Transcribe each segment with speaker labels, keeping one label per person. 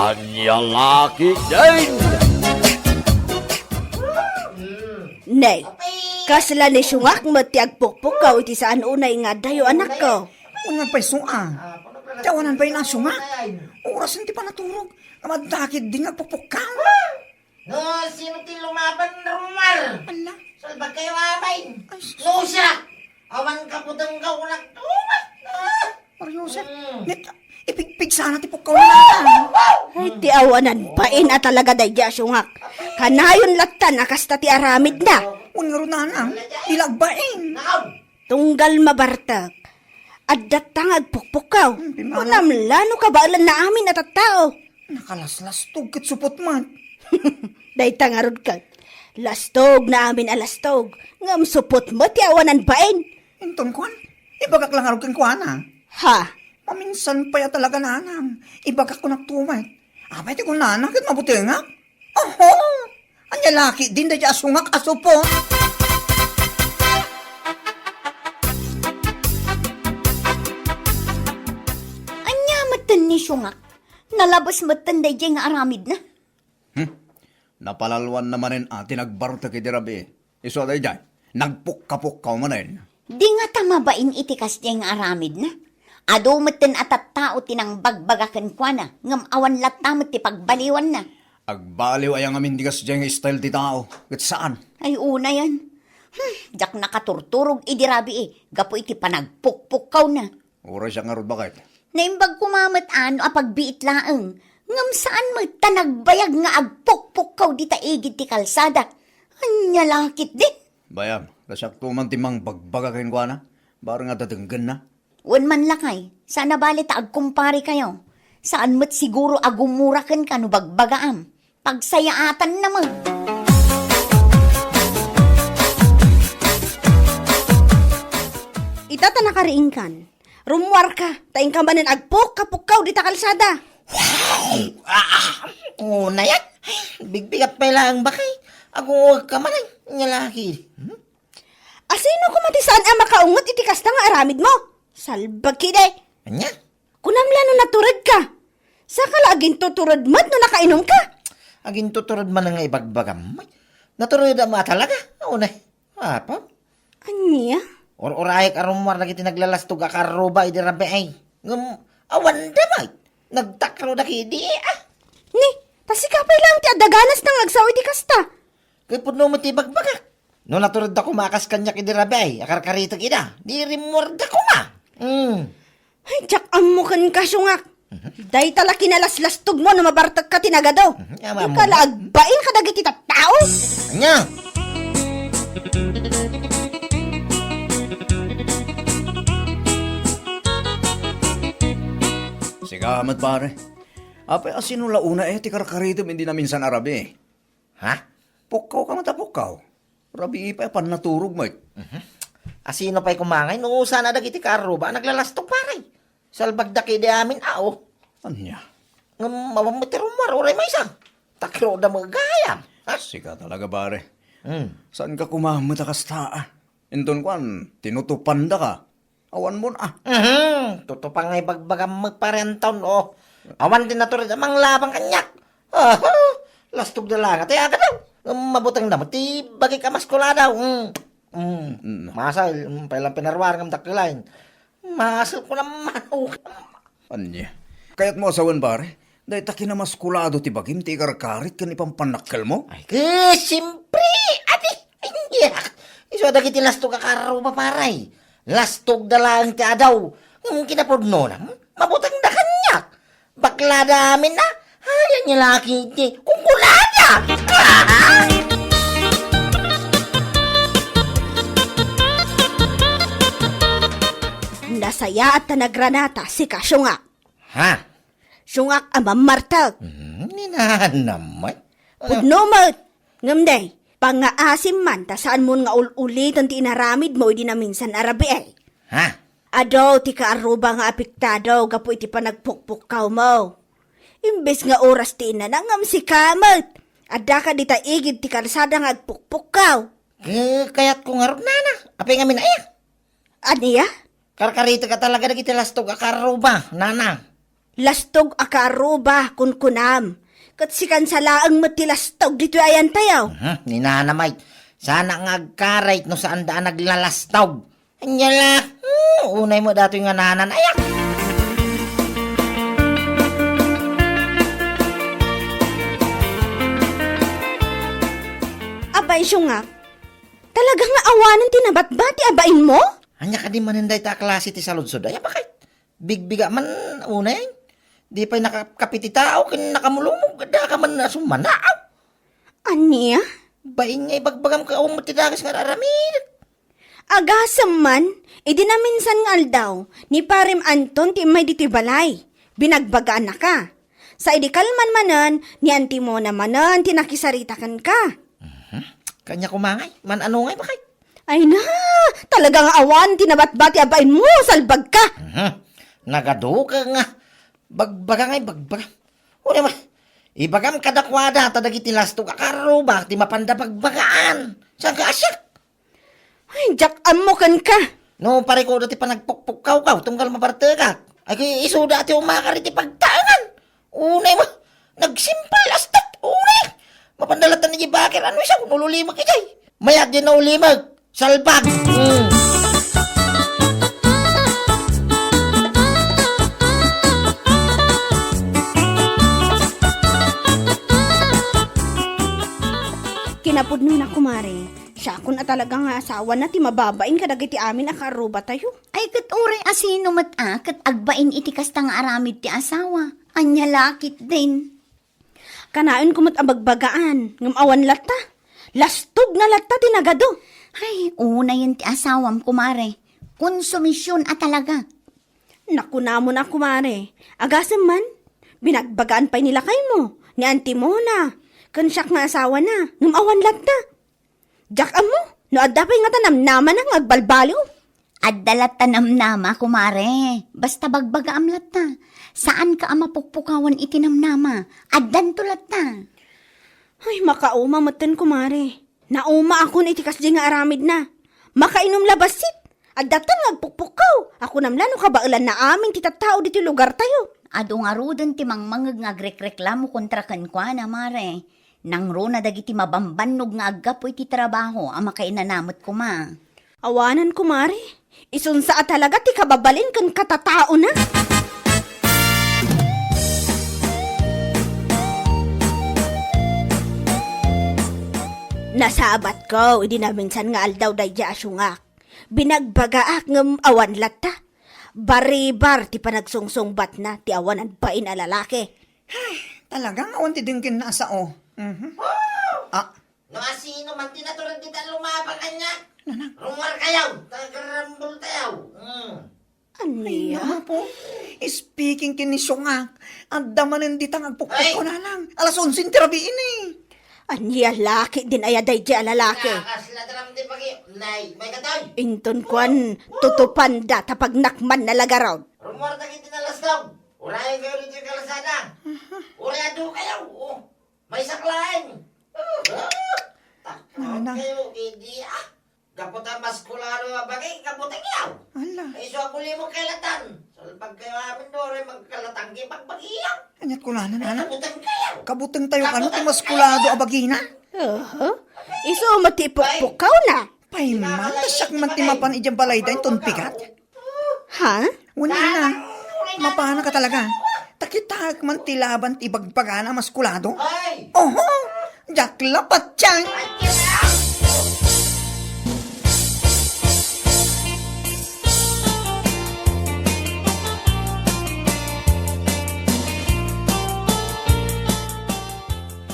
Speaker 1: Anyang laki din!
Speaker 2: Nay, kasla ni sungak mo tiagpukpuk ka iti saan unay nga dayo anak ko.
Speaker 3: Unang pa'y sunga. Tawanan pa'y nasunga. Oras hindi pa naturog. Amadakit din nagpupuk ka.
Speaker 4: No, sino ti lumaban rumar?
Speaker 3: Ala.
Speaker 4: Salbag kayo amay. No siya. Awan ka po tang kaunak.
Speaker 3: Mario Joseph, net, ipigpig sana ti pukaw na.
Speaker 2: Ay, ti awanan pain at talaga dayja sungak. Kanayon latan akasta ti aramid na.
Speaker 3: Unang runanang, ilagbain.
Speaker 2: Tunggal mabartag. At datang agpukpukaw. Unamlano ka ba alam na amin at tao?
Speaker 3: Nakalaslas tugkit supot man.
Speaker 2: Day tangarod ka. Lastog na amin alastog. Ngam supot mo ti awanan pain.
Speaker 3: Inton kuan, ibagak lang arog kang kuan ha.
Speaker 2: Ha?
Speaker 3: Paminsan pa ya talaga nanang. Ibagak ko nagtumay. Abay ti ko nanang, kit mabuti nga. Oho! Anya laki din da dya sungak asupo.
Speaker 5: Anya matan ni sungak. Nalabas matan day nga aramid na.
Speaker 1: Napalalwan naman atin nagbarta kay Dirabi. Iso day dyan, nagpukapukkaw mo na yun.
Speaker 5: Di nga tamabain itikas nga aramid na. Ado matan atat tao tinang bagbagakan kwa na. Ngam awan latamot ti pagbaliwan na.
Speaker 1: Agbaliw ay ang amin digas dyan style ti tao. Kat saan?
Speaker 5: Ay una yan. Jak nakaturturog idirabi Gapo iti panagpukpukaw na.
Speaker 1: Oras siya nga ron bakit?
Speaker 5: Naimbag kumamat ano apagbiit laeng. Ngam saan mo tanagbayag nga agpukpukaw di taigid ti kalsada. Anya lakit din.
Speaker 1: Bayam, kasyak tuman timang bagbagakin ko na. Barang nga tatenggan na.
Speaker 5: Wan man lakay, sana balit agkumpari kayo. Saan mo't siguro agumurakan ka no bagbagaam. Pagsayaatan naman.
Speaker 2: Itata nakariingkan. Rumwar ka. Taing ka manin agpuk kapukaw di ta kalsada.
Speaker 4: Oo na yan. Bigbigat pa lang bakay. Ako ka man ay laki.
Speaker 2: Asino kumatisaan ang makaungot iti kasta nga aramid mo? Salbag kide.
Speaker 4: Anya?
Speaker 2: Kunamla no naturad ka. Sa kalagin tuturad mat no nakainom ka.
Speaker 4: Agin tuturod man nga ibagbagam. Naturod ang mga talaga. Oo na. Apa?
Speaker 2: Anya?
Speaker 4: Or-orayek arumar na kiti naglalastog akaroba idirabe ay. Awan damay. Nagtakro na kidi
Speaker 2: Ni, tasikapay lang ti adaganas nang agsaw iti kasta.
Speaker 4: Kaya po no matibagbaga. No naturod ako makas kanya kidirabe ay. Akarkarito kida. Di rimord ako nga.
Speaker 2: Ay, tsak amukan ka sungak. Day tala kinalaslastog mo na mabartag ka tinagado.
Speaker 4: Yaman mo.
Speaker 2: Kalagbain ka dagiti tao.
Speaker 4: Anya?
Speaker 1: Sigamat pare. Apay asino launa ti karkaritom hindi na minsan arabi.
Speaker 4: Ha?
Speaker 1: Pukaw ka matapukaw. Rabi ipay pan naturog mo.
Speaker 4: Asino pa'y kumangay? Nung sana dagiti karoba, naglalastog paray. Salbagda kidi amin ao.
Speaker 1: Anya?
Speaker 4: Mamamutirumar, oray may isang. Takro da magayam. Ha?
Speaker 1: Sika talaga pare. Saan ka kumamata kastaa? Inton kwan, tinutupan da ka. Awan mo na.
Speaker 4: Tutupang ngay bagbagam magparentaw no. Awan din naturid amang labang kanyak. Lastog da lang. At aga daw. Mabutang damot. Ti bagay ka maskula daw. Masal. Pailang pinarwar ng dakilain. Masal ko naman.
Speaker 1: Anya? Kaya't mo asawan pare? Dahil taki na maskulado ti bagim ti karkarit kan ipampanakkel mo?
Speaker 4: Ay, siyempre. Ati. Iyak. Iso dagiti lastog akaruba paray. Lastog da lang ti adaw. Kinapudno na. Mabutang da kanyak. Bakla damin na. Ayan niya laki ti. Kungkulada.
Speaker 2: Nasaya at tanagranata si ka sungak.
Speaker 4: Ha?
Speaker 2: Sungak ang mamartag.
Speaker 4: Ninahan naman.
Speaker 2: Pudnomot. Ngamday, pangaasim man ta saan mo nga ulitan ti inaramid mo di na minsan arabi ay.
Speaker 4: Ha?
Speaker 2: Ado ti kaaruba nga apektado gapo iti panagpukpukaw mo. Imbes nga oras ti inanangam si kamot. Adda ka di ta igid ti kalsada nga agpukpukaw.
Speaker 4: Kaya't kung harap nana. Apay nga minaya.
Speaker 2: Aniya?
Speaker 4: Karkarito ka talaga na kita lastog akaruba, nana.
Speaker 2: Lastog akaruba kun kunam. Kat sikan sa laang matilastog dito ayan tayaw.
Speaker 4: Ni nanamay, sana nga agkarait no saan daan naglalastog. Anyala, unay mo dato yung nanan, ayak.
Speaker 2: Abay siyo nga. Talagang nga awanan tinabat-bati abain mo?
Speaker 4: Anya ka di maninday ta klase ti saludsod, ay bakit? Bigbiga man unay. Di pa nakakapiti tao, kin nakamulumog, da ka man sumanaaw.
Speaker 2: Aniya?
Speaker 4: Bain nga ibagbagam ka o matidagas nga raramid.
Speaker 2: Agasam man, idinaminsan nga aldaw, ni Parim Anton ti may diti balay. Binagbagaan na ka. Sa idikalman manan, ni Auntie mo na manan, tinakisaritakan ka.
Speaker 4: Kanya kumangay, man ano ngay bakit?
Speaker 2: Ay na, talagang awan, tinabat-bati abain mo, salbag ka.
Speaker 4: Nagado ka nga. Bagbaga ngay, bagbaga. Una ba? Ibagam kadakwada, tadagiti lastog akaruba, ti mapanda bagbagaan. Saan ka asyak?
Speaker 2: Ay, Jack, amukan ka.
Speaker 4: No, pare ko dati pa nagpukpuk-kaw-kaw, tunggal mapartega. Ay, kaya isuda ati umakari ti pagtangan. Unay mo, nagsimpal astat, unay. Mapandalatan ni Jibakir, ano siya, kung ululimag ijay. Mayag din na ulimag, salbag.
Speaker 2: Kinapudno na kumare. Siya kun at talagang asawa na ti mababain kadag iti amin akaruba tayo.
Speaker 5: Ay, kat uray asino kat agbain iti kasta nga aramid ti asawa. Anya lakit din.
Speaker 2: Kanain kumot abagbagaan, ngam awan latta. Lastog na latta tinagado.
Speaker 5: Ay, una yun ti asawam, kumare. Konsumisyon at talaga.
Speaker 2: Nakuna mo na kumare. Agasam man, binagbagaan pa nila kay mo, ni Auntie Mona. Kansyak nga asawa na, ngam awan latta. Jack amo, no adapay nga tanamnaman ang agbalbaliw.
Speaker 5: At dalat tanamnama, kumare. Basta bagbaga am latta. Saan ka ama pukpukawan itinamnama? Addan to latta.
Speaker 2: Ay, makauma matan kumare. Nauma ako na itikas di nga aramid na. Makainom labasit. At datan nga agpukpukaw. Ako namlano kabailan na amin titatao dito lugar tayo.
Speaker 5: Ado nga rudan ti mangmangag nga agrekreklamo kontra kankwa na, mare. Nang ro na dagiti mabambannog nga aggapoy ti trabaho ang makainanamot ko ma.
Speaker 2: Awanan kumare. Isunsa at talaga ti kababalin kan katatao na. Nasabat ko, hindi na minsan nga aldaw day asyungak. Binagbagaak ng awan lata. Baribar ti panagsungsungbat na ti awanan bain a lalaki.
Speaker 3: Talagang awan ti dingkin na asa o.
Speaker 4: No, asino man tinatulad dita lumabang kanya. Rumar kayaw, tagarambol tayaw.
Speaker 2: Aniya?
Speaker 3: Ano po? Speaking kini Sungak, ang damanin di tangagpukpuk
Speaker 4: Ay!
Speaker 3: ko na lang. Alas 11 tirabiin eh.
Speaker 2: Aniya laki din ayaday di a lalaki.
Speaker 4: Nakasla dalam di pagi. Nay, may katoy.
Speaker 2: Inton kwan, tutupanda tapag nakman na lagaraw.
Speaker 4: Rumor na kita nalastaw. Urayan kayo rin yung kalasada. Urayado kayo. May saklain. Takot kayo, hindi Kapot ang maskularo nga bagay, kapot ang yaw.
Speaker 3: Ala,
Speaker 4: Ay, so ako limong kailatan. So, pag kayo amin doon, magkalatanggi pagbagiyaw.
Speaker 3: kanyat ko na na.
Speaker 4: Kaputang kayo.
Speaker 3: Kabutang tayo ano ti maskulado abagina.
Speaker 2: Iso matipukpukaw na.
Speaker 3: Pay man, tasyak man ti mapan ijang balay dahin ton pigat.
Speaker 2: Ha?
Speaker 3: Wala na. Mapana ka talaga. Takitag man ti laban ti bagpagana maskulado.
Speaker 4: Ay!
Speaker 3: Oho, jak lapat tiyan.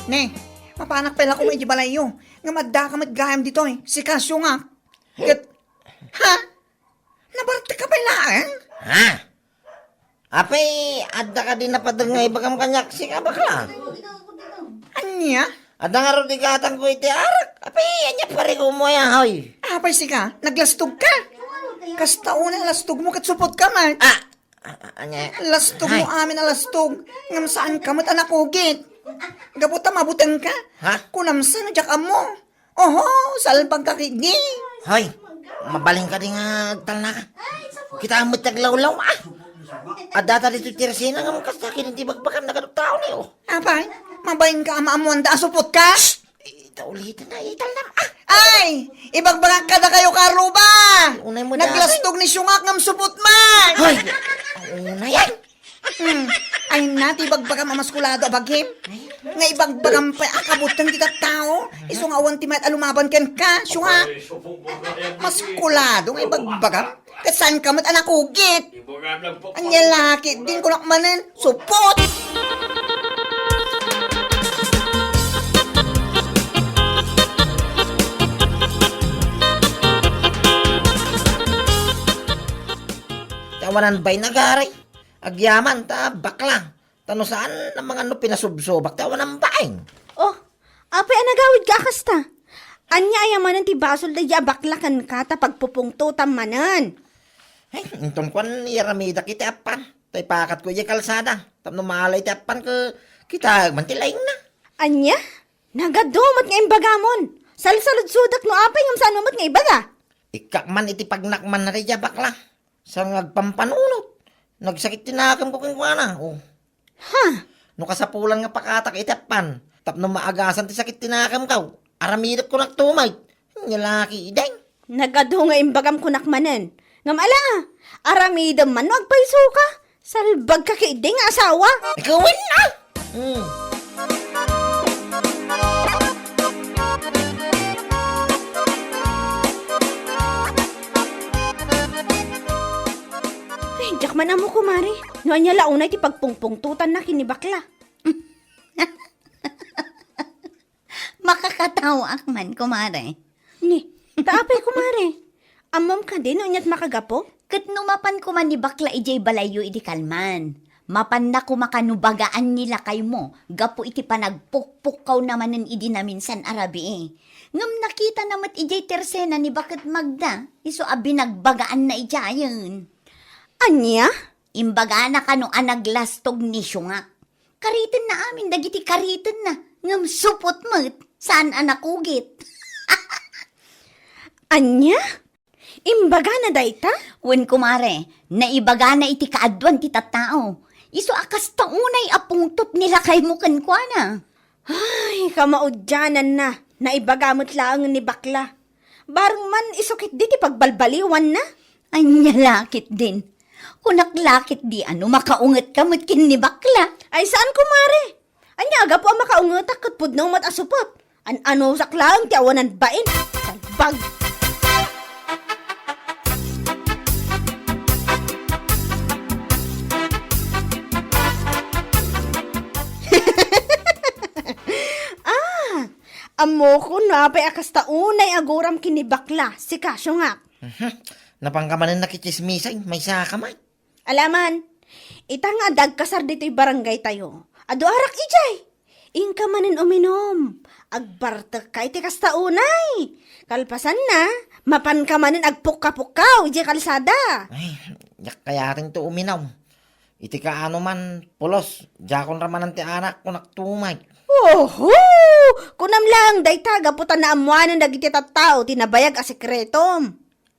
Speaker 3: Ne, mapanak pala ko medyo balayo. Nga madda ka madgayam dito eh. Si Kasyo nga. Kat, ha? Nabarte ka pala eh?
Speaker 4: Ha? Apay, adda ka din napadangay bagam kanyak si kabakla.
Speaker 3: Anya?
Speaker 4: Adda nga rin digatang ko iti arak. Apay, anya pare ko mo ya, hoy.
Speaker 3: Apay si ka, naglastog ka. Kasta una lastog mo kat supot ka man.
Speaker 4: Anya.
Speaker 3: Lastog mo amin alastog. Ngam saan ka mat anak ugit. Gabuta mabutang ka.
Speaker 4: Ha?
Speaker 3: Kunamsa na jak amo. Oho, salbag ka kini.
Speaker 4: Hoy, mabaling ka din nga tal na ka. Kita amot taglawlaw At data dito tirsina nga mong kasakin, hindi magbakan na ganong tao niyo.
Speaker 3: Abay, mabayin ka amaamuan da asupot ka?
Speaker 4: Ito ulitin na, ital na. Ah!
Speaker 3: Ay, ibagbagak ka na kayo karuba!
Speaker 4: Unay mo na.
Speaker 3: Naglastog ni Syungak ng supot man!
Speaker 4: Hoy! Ang una yan!
Speaker 3: Ay nati ibagbaga mamaskulado abagim. Nga ibagbagam pa akabutan kita tao. Iso nga awan timat alumaban ken ka, Syungak. Maskulado nga ibagbagam. Kasan ka mat anak ugit. Anya laki din ko nakmanan. Supot!
Speaker 4: Tawanan ba'y nagaray? Agyaman, ta, bakla. Tano saan ang mga ano pinasubsobak, tawanan ba'y?
Speaker 2: Oh, apay anagawid ka kasta. Anya ayamanan ti basol da ya baklakan ka ta pagpupungtutan manan.
Speaker 4: Ay, inton kwan, iramida kita apan. Tay pakat ko yung kalsada. Tapno malay ti apan ka, kita mantilaing na.
Speaker 2: Anya? Nagadumat nga imbagamon. Salsalod sudak no apay ngam saan umat nga ibaga.
Speaker 4: Ikakman iti pagnakman na rin bakla. Sa ngagpampanunot. Nagsakit tinakam ko kung na. Oh.
Speaker 2: Ha?
Speaker 4: No kasapulan nga pakatak itapan. Tapno maagasan ti sakit tinakam kaw. Aramidap ko nagtumay. Nyalaki ideng.
Speaker 2: Nagado nga imbagam kunak manan. Ngam ala, aramidam man wag paiso ka. Salbag ka kay nga asawa.
Speaker 4: Ikawin na!
Speaker 2: Ay, jak man amo kumari. No anya launay ti pagpungpungtutan na kinibakla.
Speaker 5: Makakatawa man, kumare.
Speaker 2: Ni, taapay kumari. Amam ka din, no anya't makagapo?
Speaker 5: Kat numapan ko man ni bakla ijay balayo iti kalman. Mapan na kumakanubagaan nila kay mo. Gapo iti panagpukpukaw naman ng idi na minsan arabi eh. Ngam nakita namat ijay tersena ni Bakit Magda. Iso abi nagbagaan na ijayan.
Speaker 2: Anya?
Speaker 5: Imbaga na kano anaglastog ni Syunga. Karitin na amin, dagiti karitin na. Ngam supot mo't, saan anakugit?
Speaker 2: Anya? Imbaga na dayta?
Speaker 5: Wen kumare, naibaga na iti kaadwan ti tattao. Iso akas taunay apungtot nila kay mo kankwana.
Speaker 2: Ay, kamaudyanan na. Naibagamot lang ni bakla. Barang man isukit di ti pagbalbaliwan na.
Speaker 5: Anya lakit din. Kunak lakit di ano makaungat ka matkin ni bakla.
Speaker 2: Ay, saan kumare? Anya aga po ang makaungatak kat pudno mat asupot. Ano saklang ti awanan bain. Salbag. Amo ko na pa'y akas taunay aguram kinibakla, si Kasyo nga.
Speaker 4: Napangkamanan nakichismisay, may saka man.
Speaker 2: Alaman, ita nga dagkasar dito'y barangay tayo. Ado arak ijay, ingka manin uminom. Agbarta ka iti kas taunay. Kalpasan na, mapan ka manin agpukka-pukkaw, ijay kalsada.
Speaker 4: Ay, yak kaya rin to uminaw. Iti ka ano man, pulos, jakon raman ti anak ko naktumay.
Speaker 2: Oho! Kunam lang, dayta, gaputan na amuanan dagiti tattao, tinabayag a sekretom.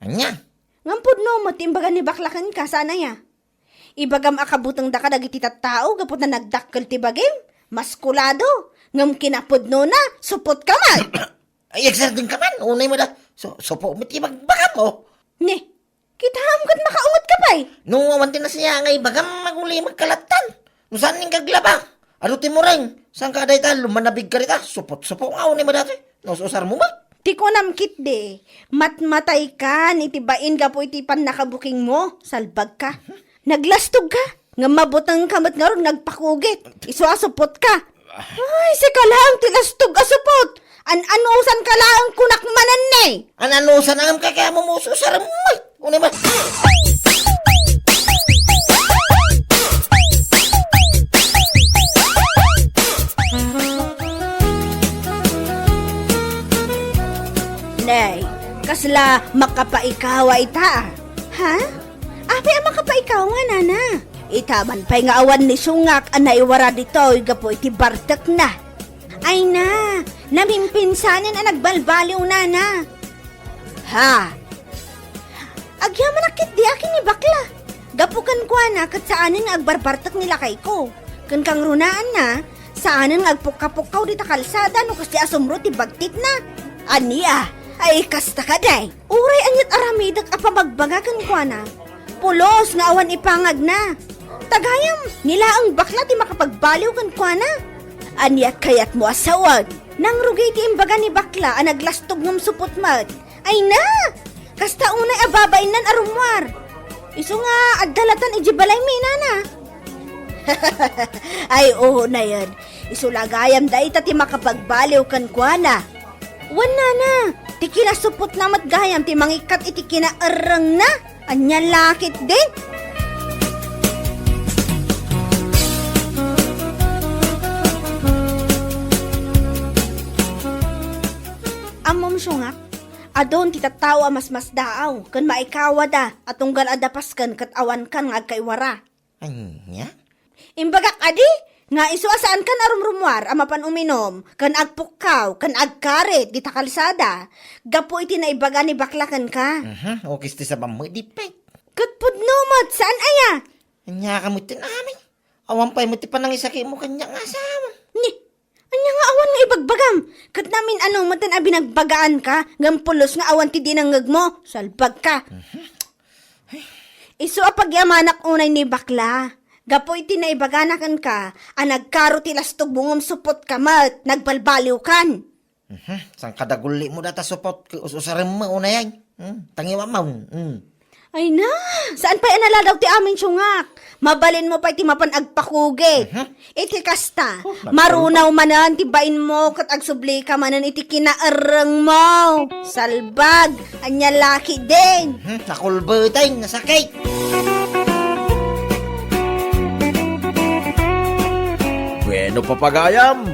Speaker 4: Anya?
Speaker 2: Ngampod no, matimbaga ni baklakan ka, sana ya. Ibagam akabutang da ka dagiti tattao, gaput na nagdakkel ti bagim. Maskulado, ngam kinapod no na, supot ka man.
Speaker 4: Ay, exert din ka man, unay mo da. Sopo, mitibag baka mo.
Speaker 2: Ni, kita hamkat makaungot ka pa'y.
Speaker 4: Nung awanti na siya ngay, bagam maguli magkalatan. Nung saan ning kaglaba? Ano ti mo rin? Saan ka day ta? Lumanabig ka rita? Supot-supot nga unay mo dati. Nasusar mo ba?
Speaker 2: Ti ko namkit de, matmatay ka, nitibain ka po iti pan nakabuking mo, salbag ka. Naglastog ka, nga mabutang kamat nga ron nagpakugit, isuasupot ka. Ay, sika lang, tilastog asupot. Anusan ka lang kunak manan ne.
Speaker 4: Ananusan ang kaya mo mususar mo. Unay mo.
Speaker 2: Nay, kasla makapaikawa ita. Ha? Api ang makapaikawa, nana. Itaman pa'y nga awan ni Sungak anay wara dito, gapo iti bartak na. Ay na, namimpinsanin ang nagbalbaliw, nana. Ha? Agyaman akit di akin ni bakla. Gapukan ko na kat saanin nga agbarbartak nila kay ko. Kan kang runaan na, saanin nga agpukapukaw di ta kalsada no kasi asumro ti bagtit na. Aniya, ay kasta ka day. Uray anyat aramidak apamagbaga kan ko na. Pulos nga awan ipangag na. Tagayam, nila ang bakla ti makapagbaliw kan ko na. Aniya kayat mo asawag. Nang rugay ti imbaga ni bakla ang naglastog ng supot mat. Ay na! Kasta unay ababay nan arumwar. Iso nga addalatan ijibalay minana. Ay oo na yan. Iso lagayam da ita ti makapagbaliw kan kuana. Wan na. Ti kinasupot na matgayam ti mangikat iti kinaarang na. Anya lakit din. Amom syungak. Adon ti tattawa mas daaw, kan maikawa da, at tunggal adapas kan kat awan kan nga agkaiwara.
Speaker 4: Anya?
Speaker 2: Imbagak adi, nga iso asaan kan arumrumwar, amapan uminom, kan agpukaw, kan agkaret, di takalsada. Gapo iti na ibaga ni baklakan ka.
Speaker 4: Okay, sti sa pamudipay.
Speaker 2: Kat pudnomot, saan aya?
Speaker 4: Anya ka mo tinamin. Awan pa'y mo ti panangisaki mo kanya nga asawa.
Speaker 2: Anya nga awan nga ibagbagam. Kat namin anong matan a binagbagaan ka, gampulos nga awan ti dinangag mo, salbag ka. Iso a pagyamanak unay ni bakla. Gapo iti na ibaganakan ka, a nagkaro ti lastog bungom supot ka mat, nagbalbaliw kan.
Speaker 4: Sang kadaguli mo data supot, usarin mo unay. Tangiwa mo.
Speaker 2: Ay na, saan pa inaladaw ti amin syungak? Mabalin mo pa iti mapan agpakuge. Iti kasta, marunaw manan ti bain mo kat agsubli ka manan iti kinaarang mo. Salbag, anya laki din.
Speaker 4: Nakulbutay, nasakit.
Speaker 6: Bueno papagayam,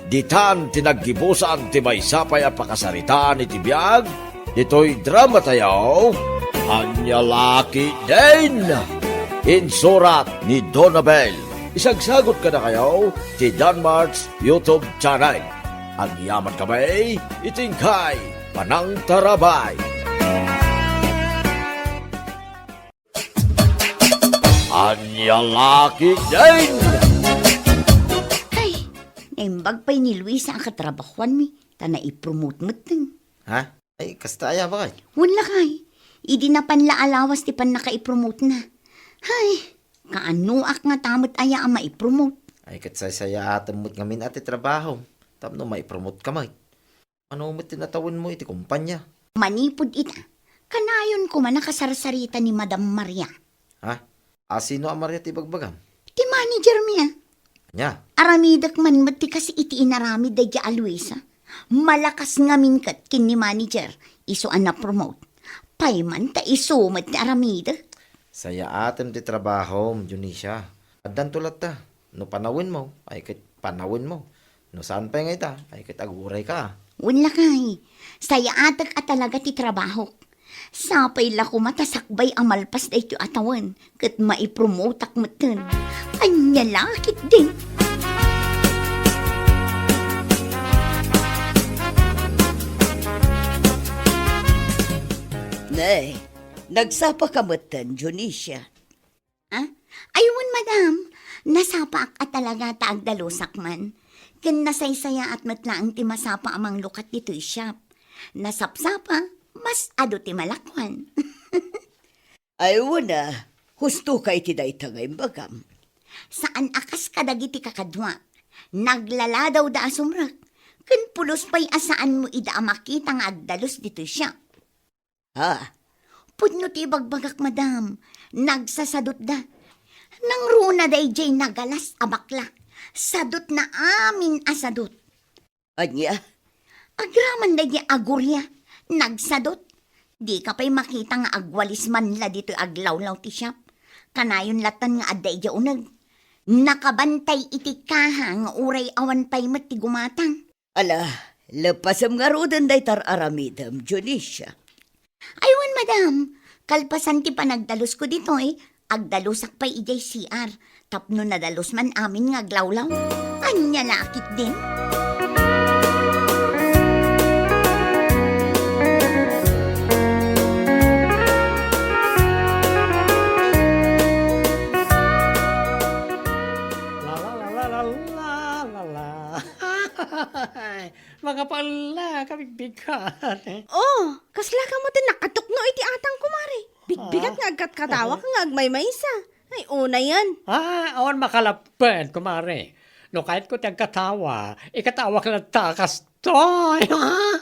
Speaker 6: ditan tinaggibusan ti may sapay a pakasaritaan iti biyag, dito'y drama tayo, anya laki din. Insurat ni Donabel. Isagsagot ka na kayo ti Danmarks YouTube channel. Ang yaman kamay, itingkay, panang tarabay. Anya laki din.
Speaker 5: Ay, naimbag pa'y ni Luisa ang katrabahuan mi. Ta na i-promote mo ting.
Speaker 4: Ha? Ay, kasta aya ba kay?
Speaker 5: Wala kay. Idi na panla alawas ti pan naka-i-promote na. Hay, kaanuak nga tamot aya ang ma-i-promote.
Speaker 4: Ay, katsay-saya atamot ngamin ati trabaho. Tapno maipromote ka may. Ano mo tinatawin mo iti kumpanya?
Speaker 5: Manipod ita. Kanayon ko man nakasarsarita ni Madam Maria.
Speaker 4: Ha? Sino ang Maria ti bagbagam?
Speaker 5: Ti manager miya.
Speaker 4: Nya?
Speaker 5: Aramidak man mati kasi iti inarami da ja Luisa. Malakas ngamin kat kin ni manager. Iso ang na-promote. Payman ta iso mat ti aramidak.
Speaker 4: Saya atem ti trabaho, Junisha. Addan tulat ta. No panawin mo, ay kit panawin mo. No saan pa nga ita, ay kit aguray ka.
Speaker 5: Wala kay. Saya atak at talaga ti trabaho. Sapay la ko matasakbay ang malpas da ito atawan. Kat maipromotak matan. Anya lakit din.
Speaker 7: Nay, nagsapa ka matan, Junisha.
Speaker 5: Ha? Ayun, madam. Nasapa at talaga taagdalusak man. Ken nasaysaya at matlaang ti masapa amang lukat dito'y shop. Nasapsapa, mas ado ti malakwan.
Speaker 7: Ayaw na, husto ka iti day tagay bagam.
Speaker 5: Saan akas kadagiti kakadwa? Naglala daw da asumrak. Ken pulos pa'y asaan mo ida makita nga agdalos dito'y shop.
Speaker 7: Ha?
Speaker 5: Pudno ti bagbagak, madam. Nagsasadot da. Nang runa day jay nagalas abakla. Sadot na amin asadot.
Speaker 7: Anya?
Speaker 5: Agraman day agurya. Nagsadot. Di ka pa'y makita nga agwalis man la dito aglawlaw ti shop. Kanayon latan nga aday ja unag. Nakabantay iti kaha nga uray awan pa'y mati gumatang.
Speaker 7: Ala, lapasam nga rodan day tar aramidam, Junisha.
Speaker 5: Aywan, madam. Kalpasan ti panagdalos ko dito agdalusak pa'y ijay CR. Tapno nadalos man amin nga aglawlaw. Anya lakit din.
Speaker 8: la. Mga pala, kabigbigan.
Speaker 2: Oh, kasla ka mo din nakatukno iti atang kumare. Bigbigat nga agkat katawa ka nga agmay maysa. Ay, una yan.
Speaker 8: Awan makalapad, kumare. No kahit ko tiyang katawa, ikatawa ka lang takas toy.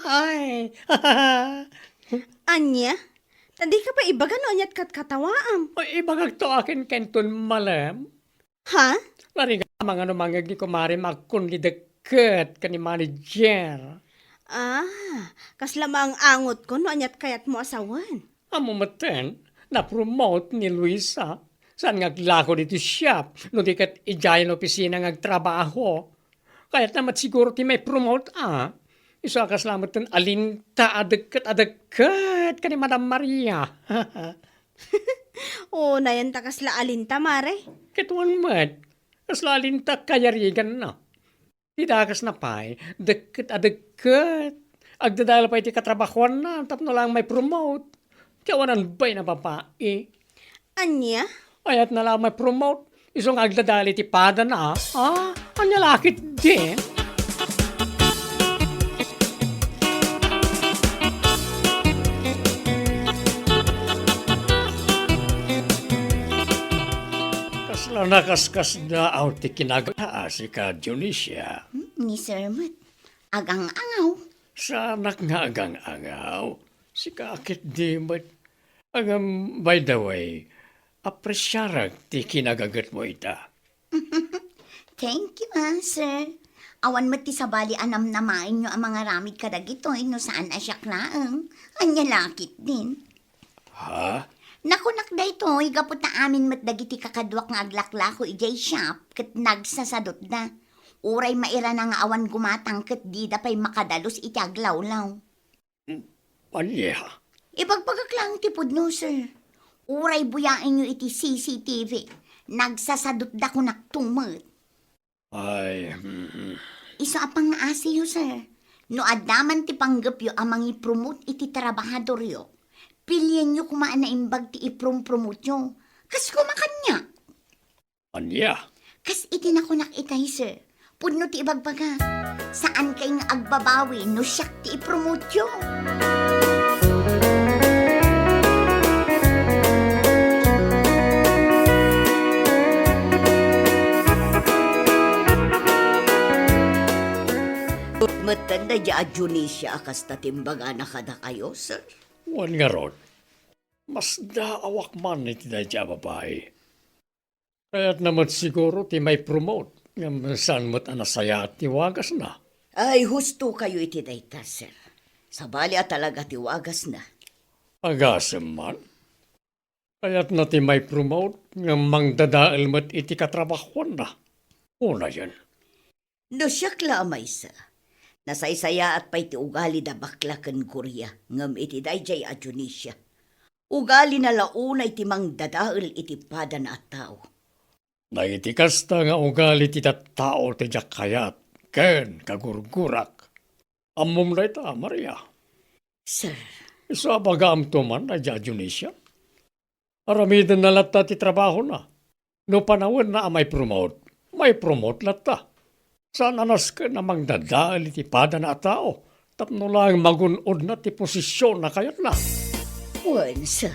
Speaker 8: Ay.
Speaker 2: Anya? Tandi ka pa ibaga no anyat kat katawaam.
Speaker 8: Ibagag to akin kenton malam.
Speaker 2: Ha?
Speaker 8: Lari nga mga numangag ni kumare magkundi deket ka ni manager.
Speaker 2: Kasla ang angot ko no anyat kayat mo asawan.
Speaker 8: Amo maten, na-promote ni Luisa. Saan ngaglako dito shop, no di kat ijayan opisina ngagtrabaho. Kaya't naman siguro ti may promote Isa kasalamat ten alinta adeket ka ni Madam Maria.
Speaker 2: Oh, na yan ta kasla alinta mare.
Speaker 8: Kituan mat, kasla alinta kayarigan na. Tidakas na pa'y, deket. Agdadala pa iti katrabahuan na, tapno lang may promote. Tiyawanan ba'y na babae?
Speaker 2: Anya?
Speaker 8: Ayat na lang may promote. Isong agdadali ti pada na, anya lakit din. Kasla nakaskas na out ti kinagaa si ka Dionisia.
Speaker 5: Ni Sir Mat, agang-angaw.
Speaker 8: Sa anak nga agang-angaw, si kakit di mat. By the way, apresyarag ti kinagagat mo ita.
Speaker 5: Thank you, sir. Awan mo ti sabali anam namain nyo ang mga ramid kadagitoy no saan asyak laang. Anya lakit din.
Speaker 8: Ha?
Speaker 5: Nakunak da ito, igapot na amin mat dagiti kakadwak nga aglaklako ijay shop kat nagsasadot da. Uray maira na nga awan gumatang kat di da pa'y makadalos iti aglawlaw.
Speaker 8: Anya?
Speaker 5: Ipagpagak lang tipod no, sir. Uray buyain nyo iti CCTV. Nagsasadot da ko naktumat.
Speaker 8: Ay,
Speaker 5: Isa apang nga asiyo, sir. No adaman ti panggap yo amang ipromote iti trabahador yo. Pilyen nyo kumaan na imbag ti iprom-promote nyo. Kas kumakanya.
Speaker 8: anya?
Speaker 5: Kas itinakunak itay, sir. Pudno ti ibagbaga. Saan kay nga agbabawi no siyak ti ipromote nyo?
Speaker 7: Matanda dya Dionisia akas tatimbaga na kada kayo, sir.
Speaker 8: Wan nga ron. Mas daawak man iti na dya babae. Kaya't naman siguro ti may promote. Nga saan mo't anasaya at tiwagas na.
Speaker 7: Ay, husto kayo iti dayta, sir. Sabali at talaga tiwagas na.
Speaker 8: Agasem man. Kaya't na ti may promote. Nga mangdadaal mo't iti katrabahuan na. Una yan.
Speaker 7: No siyak lamay sa. Nasaysaya at pa'y ti ugali da bakla kan Korea. Ngam iti dayjay a Dionisia. Ugali na launay ti mangdadaal iti pada na at tao.
Speaker 8: Naitikas ta nga ugali ti tao ti kayat. Ken kagurgurak. Amom na ita, Maria.
Speaker 7: Sir,
Speaker 8: Isa bagam to man na Dionisia. Aramidan na lata ti trabaho na. No panawin na may promote lata. Saan anas ka namang dadaal iti pada na tao? Tapno lang magunod na ti posisyon na kayat na.
Speaker 7: wan, sir.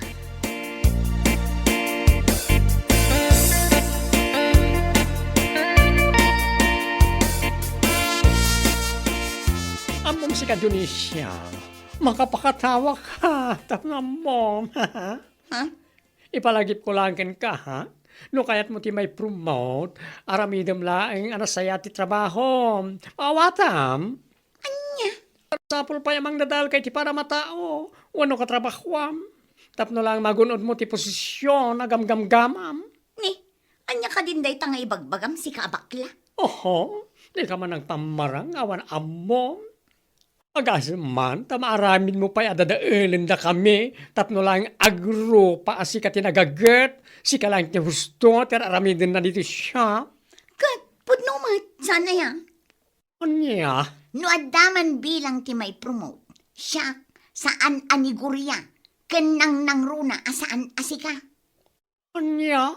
Speaker 8: Amom si ka Dionisia. Makapakatawa ka. Tapno mo.
Speaker 5: Ha?
Speaker 8: Ipalagip ko lang ka, ha? No kayat mo ti may promote, aramidem laeng anasaya ti trabaho. Awatam.
Speaker 5: Anya?
Speaker 8: Sapul pa yamang dadal kay ti para matao. Wano ka trabahuam. Tapno lang magunod mo ti posisyon agam-gam-gamam.
Speaker 5: Ni, anya ka din day nga ibagbagam si kaabakla.
Speaker 8: Oho, di ka man ang pamarang awan amom. Agas man, tamaaramin mo pa adadaelin da kami. Tapno lang agro pa asi ka tinagagat. Si ka lang ti husto, tiraramidin na dito siya.
Speaker 5: Kat, pudno mat, sana yan.
Speaker 8: Anya?
Speaker 5: No adaman bilang ti may promote. Siya, saan anigurya. Kenang nang runa asaan asika.
Speaker 8: Anya?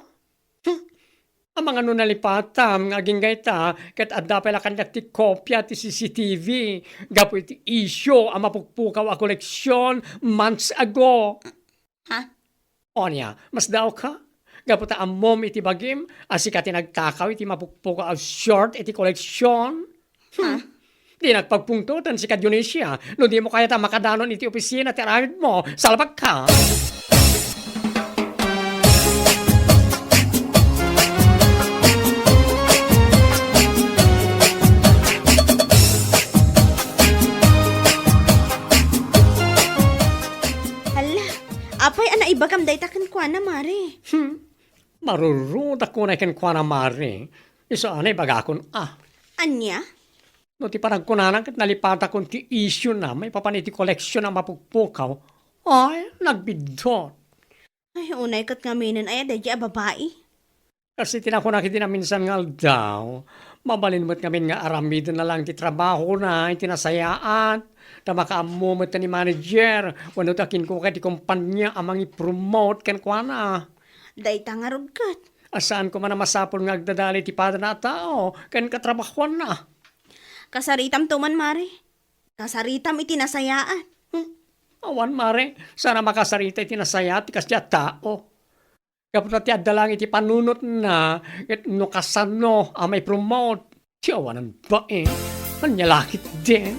Speaker 8: Ang mga nunalipatam, nga ginggayta, kat adda pala kanyak ti kopya ti CCTV. Gapo iti isyo ang mapukpukaw a koleksyon months ago.
Speaker 5: Ha?
Speaker 8: O niya, mas daw ka? Gapo ta amom iti bagim, asika ti nagtakaw iti mapukpukaw a short iti koleksyon. Di nagpagpungtutan si Kadyonesia, no di mo kaya ta makadanon iti opisina ti aramid mo, salbag ka.
Speaker 2: Hala, apay ana ibagam day taken kwa na, Mare.
Speaker 8: Marurud ako na ikan kwa na mari. Isa anay bagakon,
Speaker 2: Anya?
Speaker 8: no ti parang kunanan kat nalipata kon ti issue na may papaniti koleksyon ang mapukpukaw. Ay, nagbidot.
Speaker 2: Ay, unay kat ngaminan ay day babae.
Speaker 8: Kasi tinakuna na minsan nga daw, mabalin mo't kami nga aramidon na lang ti trabaho na, itinasayaan. Tamakaamumat ni manager, wano takin ko kay ti kumpanya amang i-promote kan kwa na.
Speaker 2: Day tangarod kat.
Speaker 8: Asaan ko man na masapol nga agdadali ti pada na tao, kan katrabahuan na.
Speaker 2: Kasaritam tuman, Mare. Kasaritam itinasayaan.
Speaker 8: Awan mare, sana makasarita iti nasaya ti kasya tao. Kapag ti adalang iti panunot na, it no kasano, may promote. Ti awanan ba Anyalakit din.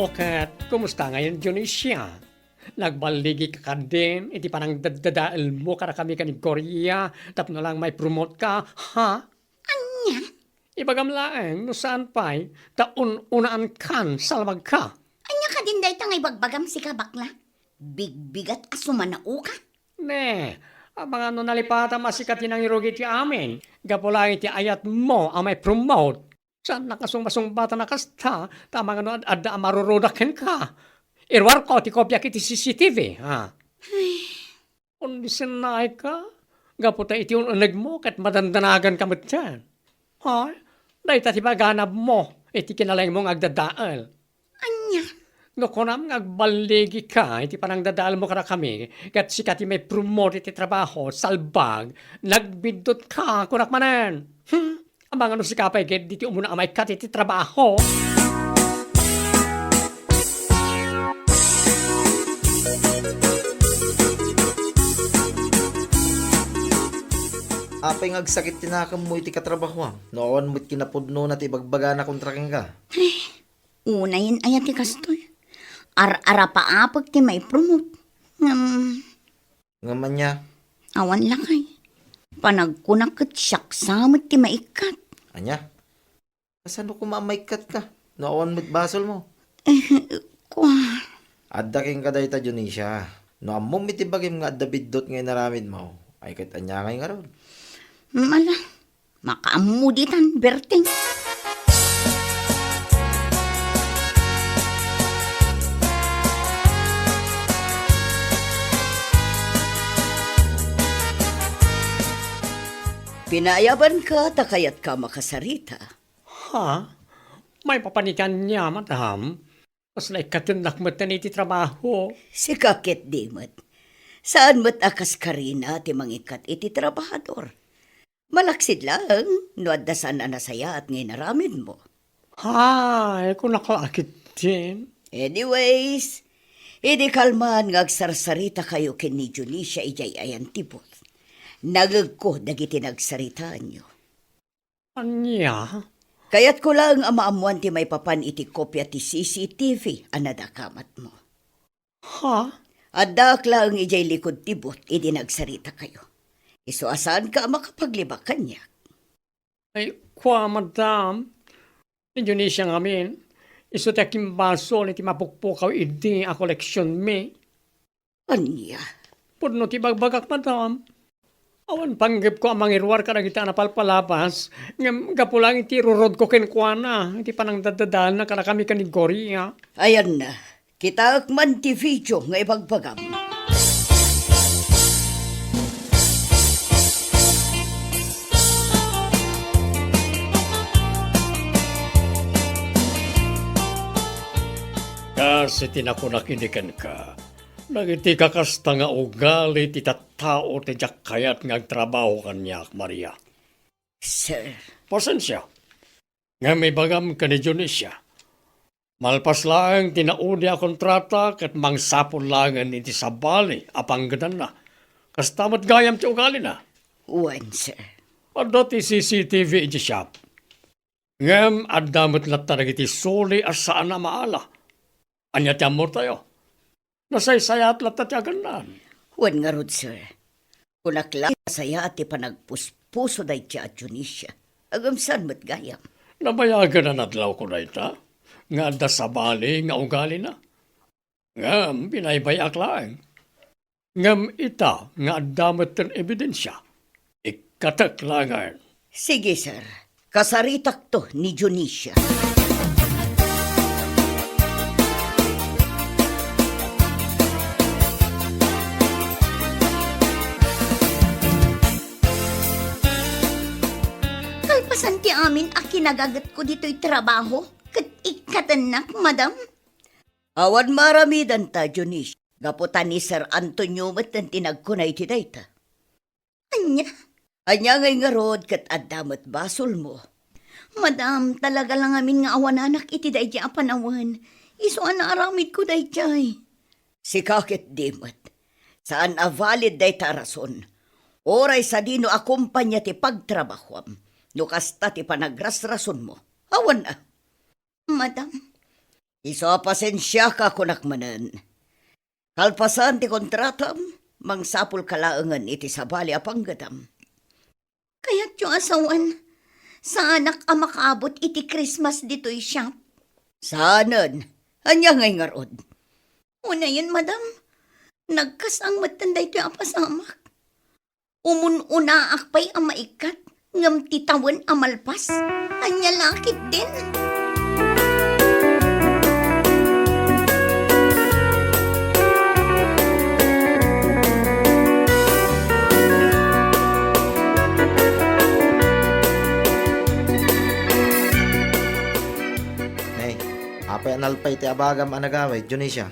Speaker 8: Okay, kumusta ngayon, Dionisia? Nagbaligi ka din, iti parang dadadaal mo kara kami ka ni Korea, tapos na lang may promote ka, ha?
Speaker 5: Anya?
Speaker 8: Ibagam laeng, no saan pa'y, taun-unaan kan, salwag ka.
Speaker 5: Anya ka din day tangay bagbagam si kabakla. Bigbigat asumanao ka.
Speaker 8: Ne, ang mga nalipata masikat ang irugi ti amin, gapula iti ayat mo ang may promote. Saan nakasumbata na kasta, tama nga no adda marurudakin ka. Irwar ko, ti kopya kiti CCTV, ha? Kung disinay ka, gaputa iti ununag mo, kat madandanagan ka mo dyan. Ha? Dahil tati baganab mo, iti kinalang mong agdadaal.
Speaker 5: Anya?
Speaker 8: No, kunam agbaligi ka, iti parang dadaal mo kada kami, kat sikati may promote iti trabaho, salbag, nagbidot ka, kunak manan. Ang mga no si kapay, kat diti umuna amay kat iti trabaho.
Speaker 4: Apay ngagsakit tinakam mo iti katrabaho. Noon mo't kinapudno na ti bagbaga na kontraking ka.
Speaker 5: Unayin ayat ti kastoy. Ar-ara paapag ti may promote.
Speaker 4: Ngaman niya,
Speaker 5: Awan lakay. Panagkunak kat siyak samot ti maikat.
Speaker 4: anya? Kasano kumamaikat ka? Noon mo't basol mo.
Speaker 5: Kwa.
Speaker 4: Adda king kaday ta Dionisia. No amom iti bagim nga adda biddot ngay naramid mo. Ay kat anya ngay nga ron.
Speaker 5: Mala. Makaamuditan, Berting.
Speaker 7: Pinayaban ka, takayat ka makasarita.
Speaker 8: Ha? May papanikan niya, madam. Mas like katindak mo iti trabaho.
Speaker 7: Si kakit dimot. Saan mo't akas karina ti mangikat iti trabahador? Malaksid lang, no addasan na nasaya at ngay naramid mo.
Speaker 8: Hay, kung nakalakit din.
Speaker 7: Anyways, idi kalman ngagsarsarita kayo ken ni Dionisia ijay ayan tibot. Nagagko dagiti nagsaritaan nyo.
Speaker 8: Anya?
Speaker 7: Kaya't ko lang amaamuan ti may papan iti kopya ti CCTV anadakamat mo.
Speaker 8: Ha?
Speaker 7: Adak lang ijay likod tibot idi nagsarita kayo. Iso asan ka makapaglibak kanya?
Speaker 8: Ay, kwa, madam. Indonesia ngamin. Iso ti akimbaso iti mapukpukaw idi a koleksyon me.
Speaker 7: Anya?
Speaker 8: Pudno ti bagbagak, madam. Awan panggip ko ang mangirwar ka na kita napalpalabas. Ngam gapulang iti rurod ko kenkwana. Iti panang dadadaan na kada kami kanigori, ha?
Speaker 7: Ayan na. Kita akman ti video nga ibagbagam.
Speaker 8: Kasi tinakunakinikan ka. Nagiti kakasta nga ugali ti tattao ti jak kayat nga trabaho kanya, Maria.
Speaker 7: Sir,
Speaker 8: Pasensya. Nga may bagam ka ni Dionisia. Malpas lang tinaudi a kontrata kat mangsapon langan iti sabali apang ganan na. Kas tamat gayam ti ugali na.
Speaker 7: uwan, sir.
Speaker 8: Adda ti CCTV iti shop. Ngem addamot latta iti suli as saan na maala. Anya ti amor tayo. Nasaysayat latta ti aganan.
Speaker 7: Uwan nga rod, sir. Kunakla saya at ipanagpuspuso day ti at Junisha. Agamsan mo't gayam.
Speaker 8: Nabayagan na nadlaw ko na ita. Nga adda sabali nga ugali na. Ngem binaybayak lang. Ngem ita nga addamot ten ebidensya. Ikatak langan.
Speaker 7: Sige, sir. Kasaritak to ni Junisha.
Speaker 5: Kalpasan ti amin a kinagagat ko dito'y trabaho. Kat ikatanak, madam.
Speaker 7: Awan maramidan ta, Junisha. Gaputan ni Sir Antonio mat ang tinagkunay ti dayta.
Speaker 5: Anya?
Speaker 7: Anya ngay nga rod kat addamat basol mo.
Speaker 5: Madam, talaga lang amin nga awananak iti day a panawan. Isuan na aramid ko day jay.
Speaker 7: Si kakit dimot. Saan a valid dayta rason. Oray sa dino akumpanya ti pagtrabahwam. Nukasta ti panagrasrason mo. Awan na.
Speaker 5: Madam,
Speaker 7: Iso pasensya ka kunakmanan. Kalpasan ti kontratam, mangsapul kalaangan iti sabali apanggadam.
Speaker 5: kaya't yung asawan. Sa anak a makaabot iti Christmas dito'y shop.
Speaker 7: Saanan? Anya ngay nga rod.
Speaker 5: Una yun, madam. Nagkasang matanday ito yung apasamak. Umun-una akpay ang maikat. Ngam titawan amalpas. Anya lakit din.
Speaker 4: Nay, apay analpay ti abagam anagaway, Junisha.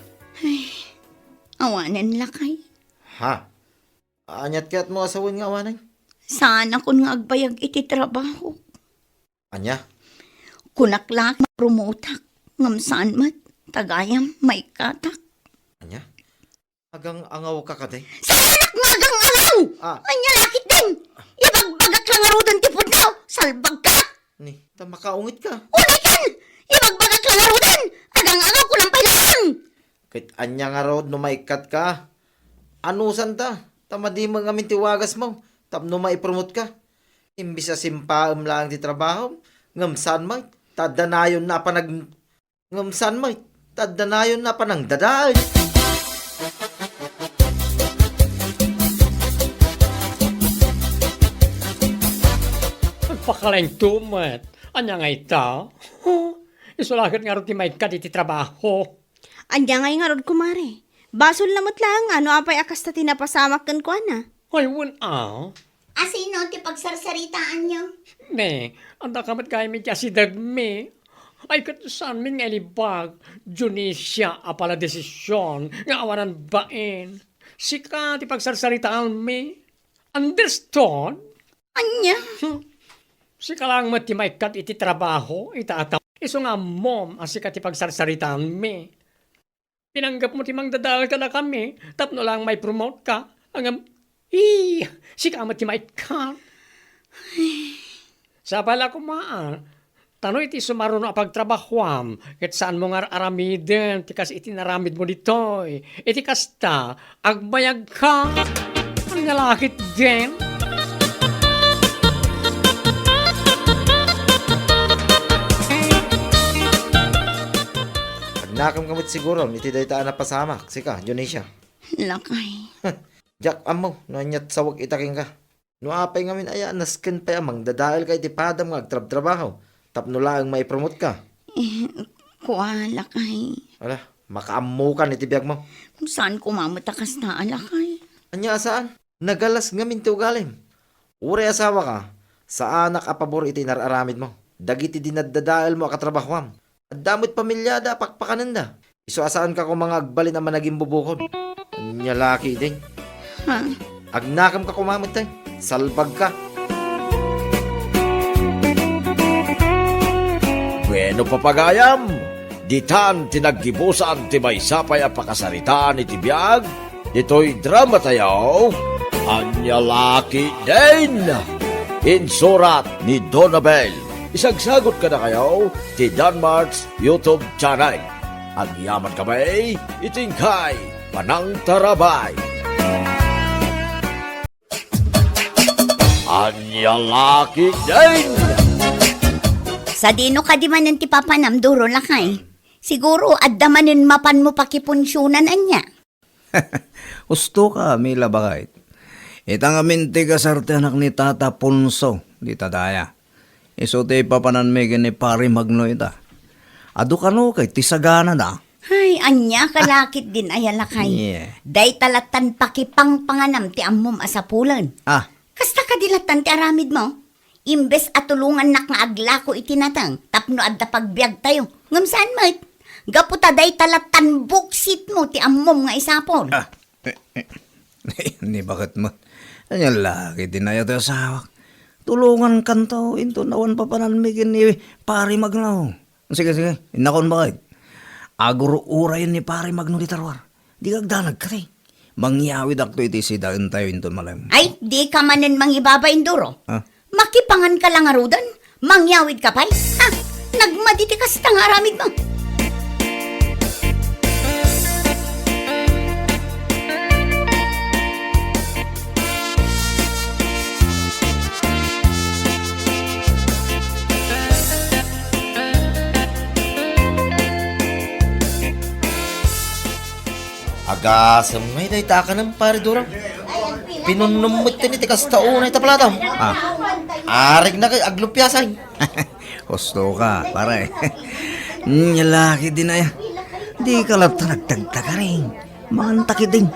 Speaker 5: Awanan lakay.
Speaker 4: Ha? Anyat kaya't mo asawin nga awanay?
Speaker 5: Saan ako nga agbayag iti trabaho.
Speaker 4: Anya?
Speaker 5: Kunaklak promotak. Ngam saan mat. Tagayam may katak.
Speaker 4: Anya? Agang angaw ka kade?
Speaker 5: Sa anak magang alaw!
Speaker 4: Ah.
Speaker 5: Anya lakit din! Ibagbagak lang arudan ti pundaw! Salbag ka!
Speaker 4: Ni, makaungit ka.
Speaker 5: Unay kan! Ibagbagak lang arudan! Agang alaw ko lang pailang!
Speaker 4: Kahit anya nga rod no maikat ka. Anusan ta? Tamadi mo nga mintiwagas mo. Tapno maipromote ka. Imbis sa simpaam lang di trabaho. Ngamsan mo. Tadanayon na pa nag... Ngamsan mo. Tadanayon na pa nang dadaan.
Speaker 8: Pagpakalang tumat. Anya nga ita? Isulakat nga rin ti may kat iti trabaho.
Speaker 2: Anya ngay nga rod kumare. Basol lamot lang ano apay akas ta tinapasamak kan ko na.
Speaker 8: Ay, wala.
Speaker 5: Asino ti pagsarsaritaan niyo?
Speaker 8: Ne, anda kamat kaya mi si dagme. Ay, katusan min nga libag. Junisya apala desisyon nga awanan bain. Sika ti pagsarsaritaan mi. Understood?
Speaker 5: Anya?
Speaker 8: Sika lang mati may kat iti trabaho, itaataw. Iso nga mom, asika ti pagsarsaritaan mi. Pinanggap mo ti mangdadal ka na kami, tapno lang may promote ka. Hanggang, sika mati may kat. Sa pala kumaan, tano iti sumaro na pagtrabahuam, ket saan mo nga aramiden, tikas iti naramid mo ditoy, iti kasta, agbayag ka, ang nalakit din.
Speaker 4: Nakam kamot siguro, iti daytaan na pasamak. Sika, Junisha.
Speaker 5: Lakay.
Speaker 4: Jak amo, no anyat sawag itaking ka. No apay ngamin aya, naskin pa yamang dadahil kay ti padam nga agtrab-trabaho. Tapno lang may promote ka.
Speaker 5: Kuha, lakay.
Speaker 4: Wala, makaamukan iti biyag mo.
Speaker 5: Saan kumamatakas na, lakay?
Speaker 4: Anya saan? Nagalas ngamin ti ugalim. Ure asawa ka, sa anak apabor iti nararamid mo. Dagiti dinadadaal mo akatrabahoam. At damot pamilyada, pakpakananda. Iso asaan ka kung mga agbalin naman naging bubukod. Anya laki din.
Speaker 5: Ha?
Speaker 4: Agnakam ka kumamit tayo. Salbag ka.
Speaker 6: Bueno papagayam, ditan tinaggibusan ti maysapay a pakasaritaan iti biag, dito'y drama tayaw, anya laki din. Insurat ni Donabel. Isagsagot ka na kayo ti Danmarks YouTube channel. Ang yaman kamay, itingkay, panang tarabay. Anya laki din.
Speaker 5: Sa dino ka di man ti papanam duro lakay. Siguro addamanin mapan mo pakipunsyonan anya.
Speaker 1: Gusto ka, Mila Bakait. Itang aminti ka sarte anak ni Tata Punso, di tadaya. Iso te papanan me ni Pari Magno ita. Ado ka no kay tisagana na.
Speaker 5: Ay, anya kalakit din ay lakay.
Speaker 1: Yeah.
Speaker 5: Day talatan pakipang panganam ti ammom asapulan.
Speaker 1: Ah,
Speaker 5: Kasta kadilatan ti aramid mo. Imbes at tulungan nak nga aglako itinatang, tapno adda pagbiag tayo. Ngam saan mo gaputa day talatan buksit mo ti ammom nga isapol.
Speaker 1: ni bakit mo? Anyan laki dinaya tayo sawak. Tulungan kanto, into nawan papanan me ni Pari Magno. Sige, inakon bakit? Aguro uray ni Pari Magno di tarwar. Di kagdanag ka rin. Mangyawid akto iti sidaan tayo into malam.
Speaker 5: Ay, di ka manen mangibabain duro.
Speaker 1: Ah?
Speaker 5: Makipangan ka lang arudan, mangyawid ka pa'y. Ah, nagmaditi ka sa tangaramid mo.
Speaker 4: Agasam ngay day taka ng pare durang. Pinunumit ni tikas taon ay taplatam. Arig na kay aglupyasan.
Speaker 1: Gusto ka, pare. Nyalaki din ay. Di ka lang nagtagta ka rin. Mantakit din.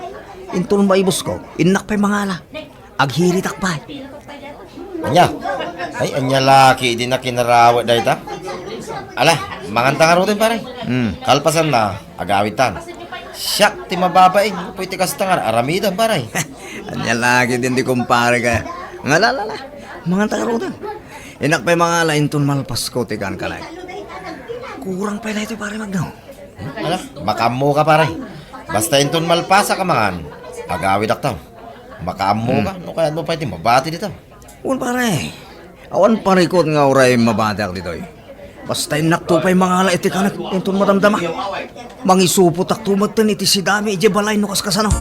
Speaker 1: Intol maibos ko, inak pa'y mangala. Aghiritak pa.
Speaker 4: Anya. Ay anya laki di na kinarawat day ta. Ala, manganta nga rin pare. Kalpasan na agawitan. Siyak ti mababain. Puy tikas tangar aramidan pare.
Speaker 1: Anya lagi din di kumpare ka. Ngalalala. Mga tagarutan. Inak pa'y mangala intol malpas ko tikan ka lang. Kurang pa na ito pare Magno.
Speaker 4: Ala, makamo ka pare. Basta inton malpasa ka mangan. Agawid aktaw. Makamo ka. No kaya mo pa iti mabati dito.
Speaker 1: Uwan pare. Awan parikot nga oray mabadak dito eh. Basta inakto pa'y mangala iti ka na intol madamdama. Mangisupot ak tumagtan iti si dami iti balay no kaskasano.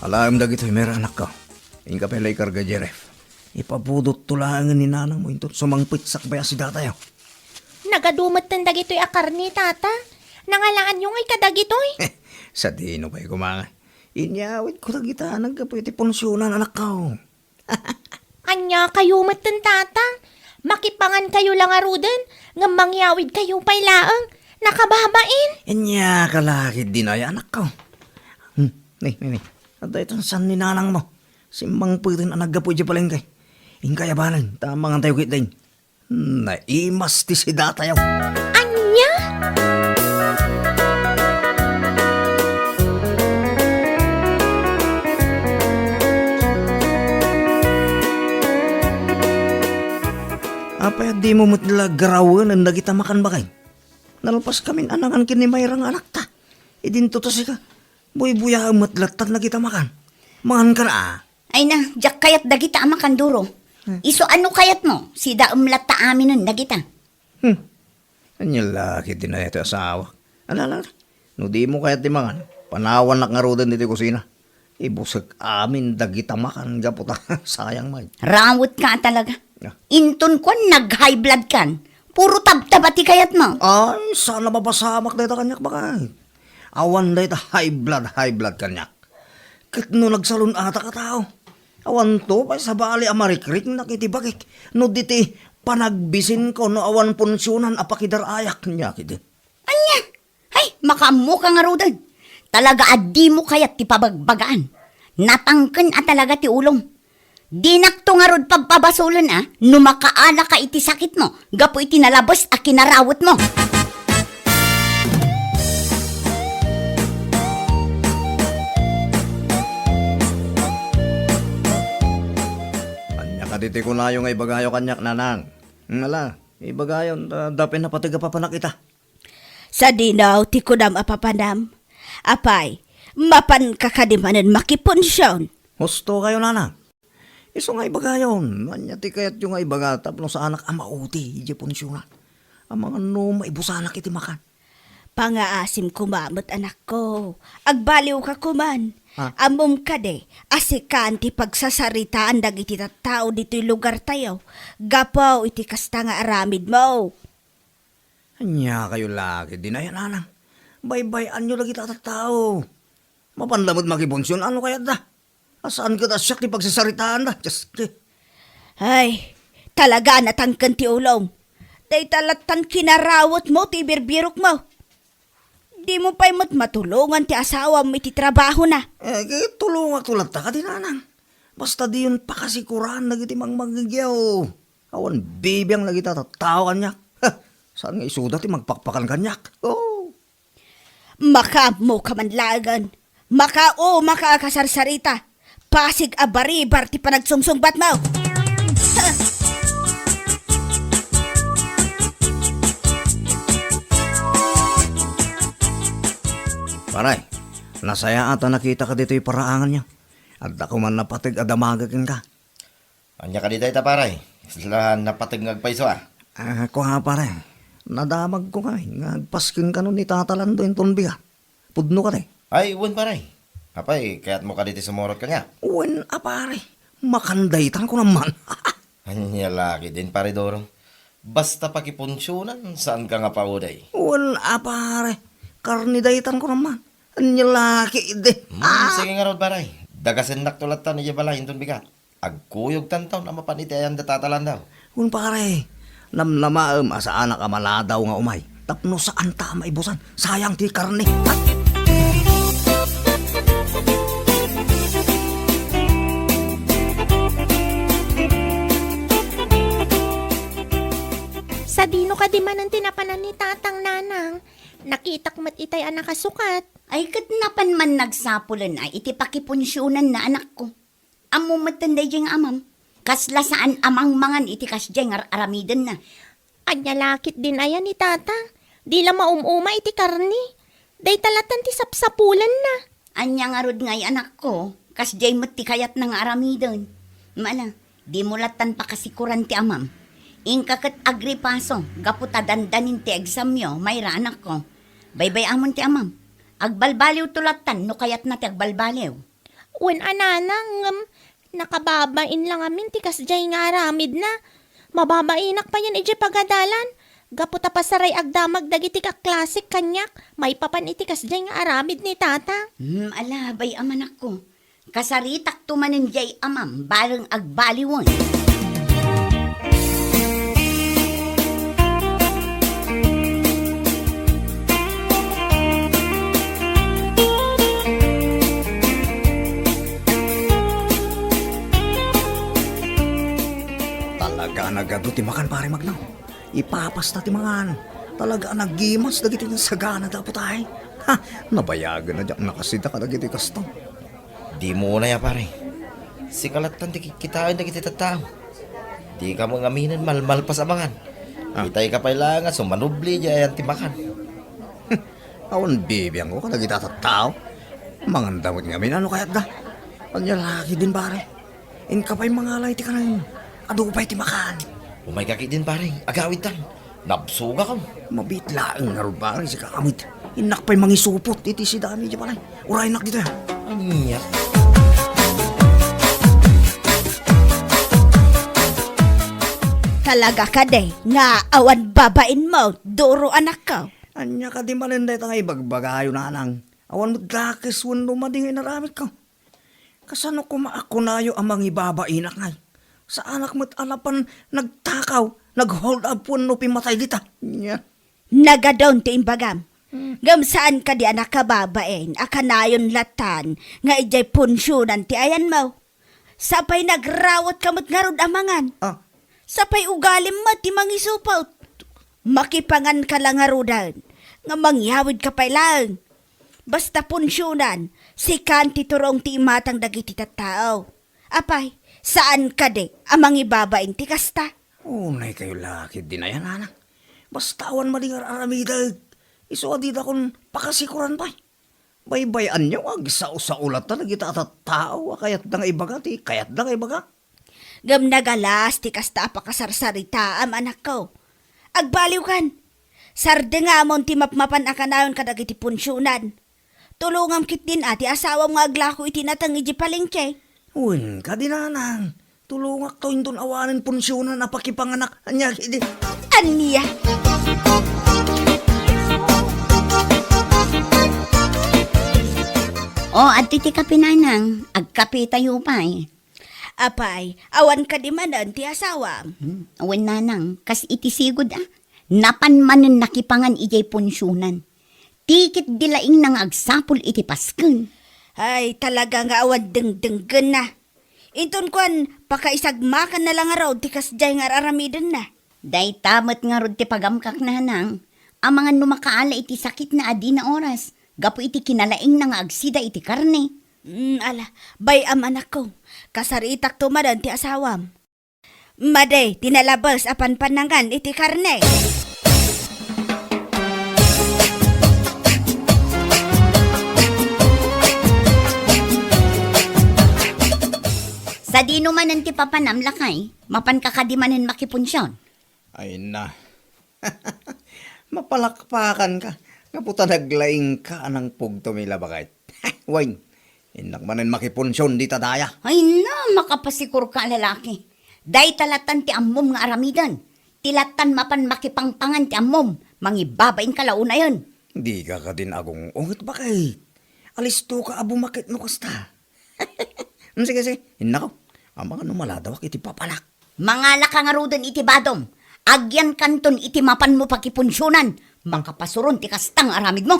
Speaker 1: Alam da gito'y meron anak ka. Ingka pelay karga Jeref. Ipabudot tulangan ni nanang mo ito. Sumangpit sakbaya si datayo.
Speaker 2: Nagadumat ng dagito'y akar ni tata. Nangalaan yung ay kadagito'y.
Speaker 1: Sa dino pa'y kumangay. Inyawit ko tagita nagkapwede ponsyonan anak ka.
Speaker 2: Anya kayo matan tata. Makipangan kayo lang arudan. Nga mangyawid kayo pa'y laang. Nakababain.
Speaker 1: Inya kalakid din ay anak ka. Ni. At ito san ni nanang mo. Simbang pwedeng anagapo di palengkay. Ingkayabanan, tamang ang tayo kitain. Naimas ti si datayaw.
Speaker 2: Anya?
Speaker 1: Apay di mo matila garawan ang nagitamakan bakay. Nalpas kami anangan kinimayrang anak ta. Idinto to ka. Buy-buya ang matlatan nagitamakan. Mangan ka na
Speaker 5: Ay na, jak kayat dagita amakan duro. Iso ano kayat mo? Si daumlat ta amin nun dagita.
Speaker 1: Anya laki din na ito asawa. Alala, no di mo kayat di mangan. Panawan na ngarudan dito kusina. Ibusag amin dagitamakan gaputa. Sayang man.
Speaker 5: Rawot ka talaga.
Speaker 1: Ah.
Speaker 5: Inton ko nag-high blood kan. Puro tabtabati kayat mo.
Speaker 1: Ay, sana mabasamak na ito kanyak bakay. Awan na ito high blood kanyak. Kat no nagsalon ata ka tao. Awan to, pa sa bali amarikrik nakitibakik. No diti panagbisin ko no awan ponsyonan apakidarayak niya kiti.
Speaker 5: Anya? Ay, makamu ka nga rodan. Talaga adi mo kayat ti pabagbagaan. Natangken at talaga ti ulong. Dinak to nga rod pagpabasulan no makaala ka iti sakit mo, gapo iti nalabos a kinarawot mo.
Speaker 1: Anya ka diti ko na yung ibagayo kanyak nanang. Ngala, ibagayon, dapin na patiga pa kita.
Speaker 2: Sa dinaw, ti kunam apapanam. Apay, mapan kakadimanan makiponsyon.
Speaker 1: Husto kayo nanang. Iso nga ibagayon, anya ti kayat yung nga ibaga tapno sa anak amauti, ije punsyona. Ang mga no maibusanak iti makan.
Speaker 2: Pangaasim kumamot anak ko. Agbaliw ka kuman.
Speaker 1: Ha?
Speaker 2: Amom ka de, asikan ti pagsasaritaan dagiti tattao dito'y lugar tayo. Gapaw iti kasta nga aramid mo.
Speaker 1: Anya kayo lagi, di na yan nanang. Baybayan nyo lagi tatatao. Mapanlamod makibonsyon, ano kaya da? Asaan ka da siyak ti pagsasaritaan da? Just
Speaker 2: Ay, talaga natangkan ti ulong. Day talatan kinarawot mo ti birbirok mo. Di mo pa'y matulungan ti asawa mo iti trabaho na.
Speaker 1: kaya tulungan tulad ta ka di nanang. Basta di yun pakasikuran nagiti mang magigyaw. Awan bibiyang lagi tatatao kanyak. Saan nga isuda ti magpakpakan kanyak? Oh.
Speaker 2: Maka mo kamanlagan. Makakasarsarita. Pasig abaribar ti panagsungsungbat mo.
Speaker 1: Paray, nasaya ata nakita ka dito yung paraangan niya. At ako man napatig adamagakin ka.
Speaker 4: Anya ka dito ita paray. Sila napatig ngagpaiso
Speaker 1: Ako nga pare, nadamag ko kay. Nagpaskin ka nun ni tatalando yung tunbiga. Pudno ka de.
Speaker 4: Ay, uwan paray. Apay, kaya't mo ka dito sumurot ka niya.
Speaker 1: Uwan, pare. Makandaytan ko naman.
Speaker 4: Anya laki din pare Dorong. Basta pakiponsyonan, saan ka nga pauday?
Speaker 1: Uwan, pare. Karnidaytan ko naman. Anya laki de.
Speaker 4: Sige nga rod paray. Dagasin naktulatan niya bala hintun bigat. Agkuyog tantaw na mapanitayan da tatalan daw.
Speaker 1: Uwan pare. Namnamaam asa anak amaladaw nga umay. Tapno saan ta maibusan. Sayang ti karne.
Speaker 9: Sa dino ka di man ang tinapanan ni tatang nanang. Nakitak mat itay ang nakasukat.
Speaker 5: Ay katnapan man nagsapulan ay iti pakiponsyonan na anak ko. Amo matanday diyang amam. Kasla saan amang mangan iti kasdyang aramidan na.
Speaker 9: Anya lakit din ayan ni tatang. Di la maumuma iti karni. Day talatan ti sapsapulan na.
Speaker 5: Anya nga rod ngay anak ko. Kasdyay mati kayat ng aramidan. Mala, di mulatan pa kasikuran ti amam. Ingkakat agripaso, gaputa dandanin ti examyo, mayra anak ko. Baybay amon ti amam. Agbalbaliw tulatan, no kayat na ti agbalbaliw.
Speaker 9: Wen ananang, nakababain lang amin ti kasjay nga aramid na. Mababainak pa yan iti pagadalan. Gaputa pasaray agdamag dagiti ka klasik kanyak. May papan iti kasjay nga aramid ni tata.
Speaker 5: Ala, bay aman ako. Kasaritak tumanin jay amam, bareng agbaliwon.
Speaker 1: Talaga nagado ti makan pare magnaw. Ipapasta ti mangan. Talaga nagimas dagiti ng sagana dapat ay. Ha, nabayagan na dyan nakasita ka dagiti kasto.
Speaker 4: Di mo na ya pare. Si kalatan di kitain na kita tao. Di ka mo ngaminan malmal pa sa mangan. Itay ka pailangan so manubli di ayan timakan.
Speaker 1: Awan bibiyang ko kadagiti tao. Mangandamot ngamin ano kayat da? Anya laki din pare. In ka pa'y mga alay ti ka na adu pa'y ti makan.
Speaker 4: Umay kaki din pare. Agawid tan. Nabsuga ka.
Speaker 1: Mabitlaang nga rin pare si kakamit. Inak pa'y mangisupot iti si dami di pare. Uray nak dito ya.
Speaker 4: Anya.
Speaker 2: Talaga ka de, nga awan babain mo, duro anak ko.
Speaker 1: Anya ka di malinday tangay bagbagayo na anang. Awan mo dakis wano madingay naramit ko. Kasano kumaako nayo amang ibabainak ngay. Sa anak mo't alapan nagtakaw, nag-hold up wano pimatay dita. Nya.
Speaker 2: Nagadon ti imbagam. Ngam saan ka di anak kababain, akanayon latan, nga ijay punsyonan ti ayan mo. Sapay nagrawat kamot nga rod amangan.
Speaker 1: Ah,
Speaker 2: Sapay ugalim mo ti mangisupot. Makipangan ka lang nga rodan, nga mangyawid ka pa lang. Basta punsyonan, si kanti turong ti imatang dagiti tattao. Apay, saan ka de, amang ibabain ti kasta?
Speaker 1: unay kayo laki din na yan, anak. Basta awan malingar aramidag. Iso adida kon pakasikuran pa. Baybayan niyo, wag sa ulat na nagita at tao, kayat na nga ibaga, ti kayat na nga ibaga.
Speaker 2: Gam nagalas ti kasta pakasarsarita am anak ko. Agbaliw kan. Sarde nga amon ti mapmapan akanayon kadagiti punsyonan. Tulungam kit din ati asawa nga aglako iti natang iji palengke.
Speaker 1: Uwin ka din, anang. Tulungak to indon awanin punsyonan na pakipanganak. Anya, hindi.
Speaker 2: Aniya.
Speaker 5: O, at ti kapinanang, agkapi tayo pa eh.
Speaker 2: Apay, awan ka di manan ti asawa.
Speaker 5: Awan nanang, kas iti sigod napanmanen nakipangan ijay punsyonan. Tikit dilaing nang agsapol iti pasken.
Speaker 2: Ay, talaga nga awan dengdenggen na. Inton kwan, pakaisagmakan na lang araw ti kasjay nga aramiden na.
Speaker 5: Day tamat nga rod ti pagamkak nanang, ang mga numakaala iti sakit na adi na oras, gapo iti kinalaing nang agsida iti karne.
Speaker 2: Ala, bay am anak ko. Kasaritak tumadan ti asawam. Maday, tinalabas apan panangan iti karne.
Speaker 5: Sa di numanan ti papanam lakay, mapan kakadimanen makipunsyon.
Speaker 1: Ay na. Mapalakpakan ka. Kaputa naglaing ka anang pugto mila bakit. Wain, inak manen makipunsyon di tadaya.
Speaker 5: Ay na, makapasikur ka lalaki. Day talatan ti ammom nga aramidan. Tilatan mapan makipangpangan ti ammom. Mangibabain ka launa yun.
Speaker 1: Di ka ka din agong ungit bakit. Alisto ka abumakit no kasta. Sige, sige. Inako. Ang mga numaladawak iti papalak.
Speaker 5: Mga lakangarudan iti badom. Agyan kanton iti mapan mo pakipunsyonan. Makapasuron ti kastang aramid mo.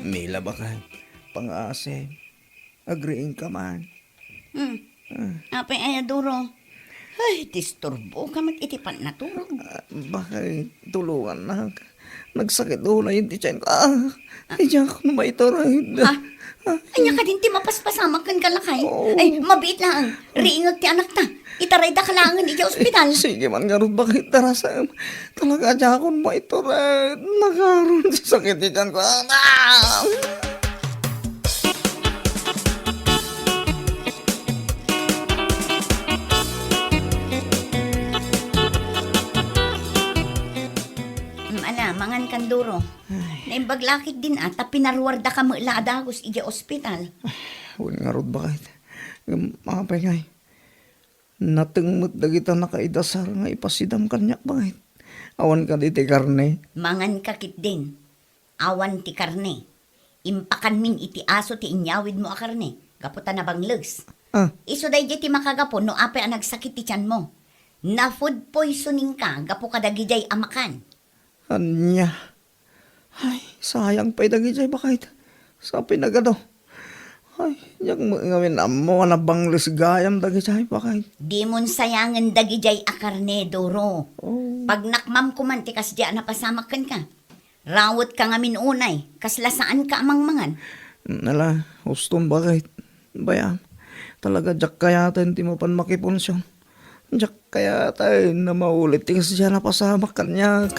Speaker 1: Mila bakit. Pang-ase. Agreeing ka man.
Speaker 5: Apay ay aduro. Ay, disturbo ka mag-itipan na turog.
Speaker 1: Bakit tulungan na. Nagsakit ulo yun ti Chen ko. Ay, diyan ako na maitorahid.
Speaker 5: Ha? Anya ka din ti mapaspasamak kan kalakay. Ay, mabiit lang. Riingag ti anak ta. Itaray da kalangan iti ospital.
Speaker 1: Sige man garot bakit tarasa. Talaga diyan ako na maitorahid. Nakaroon sa sakit ti Chen ko.
Speaker 5: Mangan kanduro. Naimbaglakit din ata pinarwarda ka mo iladagos iti ospital.
Speaker 1: Huwag nga rod bakit. Mga pengay. Natengmot dagita nakaidasar nga ipasidam kanyak bakit. Awan ka di ti karne.
Speaker 5: Mangan kakit din. Awan ti karne. Impakan min iti aso ti inyawid mo a karne. Kaputa na banglegs. Iso day ti makagapo no ape ang nagsakit ti tiyan mo. Na food poisoning ka, gapo kadagijay amakan.
Speaker 1: Anya. Ay, sayang pa idagijay bakit. Sa pinagado. Ay, yung ngawin amo na bangles gayam dagijay bakit.
Speaker 5: Di mon sayangan dagijay a karne, Doro. Pag nakmam kuman ti kasya na pasamakan ka. Rawot ka nga minunay, kaslasaan ka amangmangan.
Speaker 1: Nala, huston bakit. Bayam, talaga jak kaya tayo hindi mo pan makiponsyon. Jak kaya tayo na maulit ti kasya na pasamak kanyak.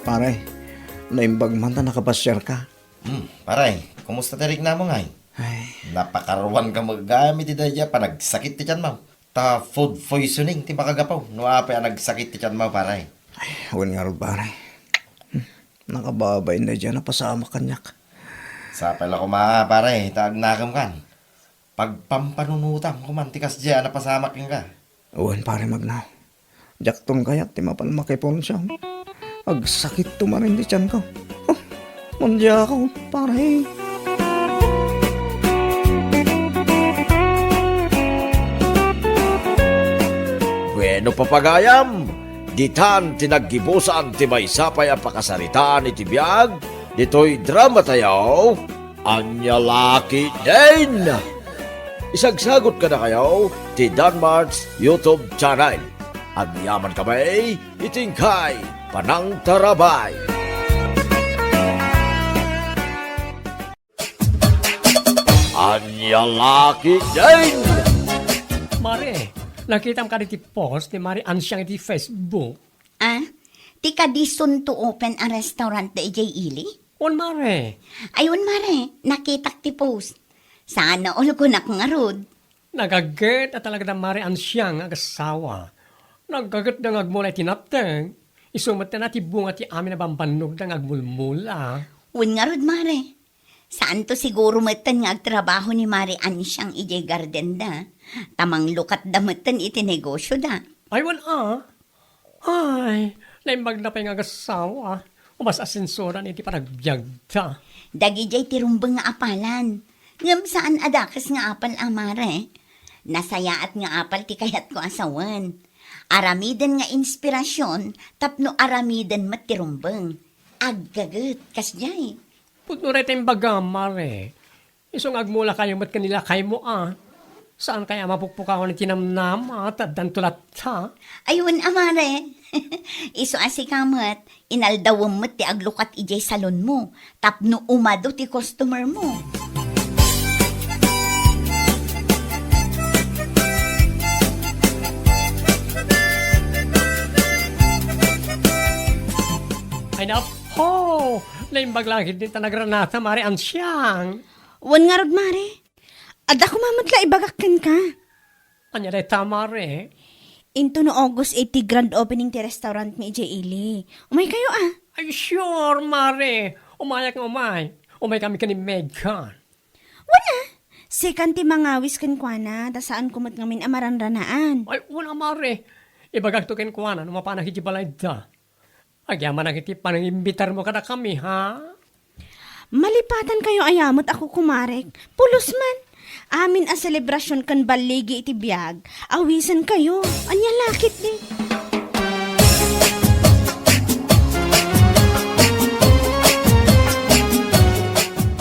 Speaker 1: Pare, naimbag man ta nakapasyar ka.
Speaker 4: Paray, kumusta tarik na mo ngay?
Speaker 1: Ay,
Speaker 4: Napakaruan ka maggamit ti daya pa nagsakit ti tiyan mo. Ta food poisoning ti makagapaw. No apa nagsakit ti tiyan mo paray.
Speaker 1: huwag nga rin pare. Nakababay na dyan na pasama kanyak.
Speaker 4: Sa pala ko paray, taag nakam kan. Pagpampanunutam ko man tikas dyan na pasamak ka.
Speaker 1: Uwan pare magnaw. Jakton kayat ti mapalmakipon siya. Agsakit tumarin di tiyan ko. Oh, mundya ako pare.
Speaker 6: Bueno papagayam, ditan tinaggibusan ti maysapay ang pakasaritaan iti biyag, dito'y drama tayaw, Anyalaki din! Isagsagot ka na kayo ti Danmarks YouTube channel. Agyaman kami, itingkay, panang tarabay. Anyalaki din!
Speaker 8: Mare, nakita mo ka iti post ni Mari Ansyang iti Facebook.
Speaker 5: Ah, ti kadison to open a restaurant da ijay ili?
Speaker 8: On Mare,
Speaker 5: Ayun mare, nakitak ti post. Sana all ko nakangarod.
Speaker 8: nagaget at talaga na Mari Ansyang agasawa. Nagaget na ngagmula tinapteng. Isumat na ti bunga ti amin na bambanog na ngagmulmula.
Speaker 5: Ngarod mare. Saan to siguro matan nga agtrabaho ni Mari Ansyang ijay garden da? Tamang lukat da matan iti negosyo da.
Speaker 8: Ay, wala. Ay, naimbag na pa yung agasawa. Umas asensoran iti paragbyag ta.
Speaker 5: Dagi jay tirumbang nga apalan. Ngam saan adakas nga apal amare? Nasayaat nga apal ti kayat ko asawan. Aramiden nga inspirasyon, tapno aramiden matirumbang. Aggaget, kasjay.
Speaker 8: Putno rin tayong bagamare. Isong agmula kayo mat kanila kay mo ah. Saan kaya mapukpukawan ni tinamnama at dantulat ta?
Speaker 5: Ayun, amare. Iso asikamat, inaldawam mo ti aglukat ijay salon mo, tapno umado ti customer mo.
Speaker 8: Ay napo! Naimbag lagi din ta nagranata, Mari Ansyang.
Speaker 2: Wan nga rod, mare. Ada ko mamadla ibagakan ka.
Speaker 8: Anya rin tama rin.
Speaker 2: Into no August 80 grand opening ti restaurant mi ijay ili. Umay kayo ah.
Speaker 8: Ay sure, Mari. Umayak nga umay. Umay kami ka ni Megan.
Speaker 2: Wala. Second ti mangawis kan kwa na, da saan kumot ngamin amaran ranaan.
Speaker 8: Ay, wala, Mari. Ibagag to ken kuana, numapanag iti balay da. Agyaman na kiti panangimbitar mo kada kami, ha?
Speaker 2: Malipatan kayo ayamot ako kumarek. Pulos man. Amin a selebrasyon kan baligi iti biyag. Awisan kayo. Anya lakit di.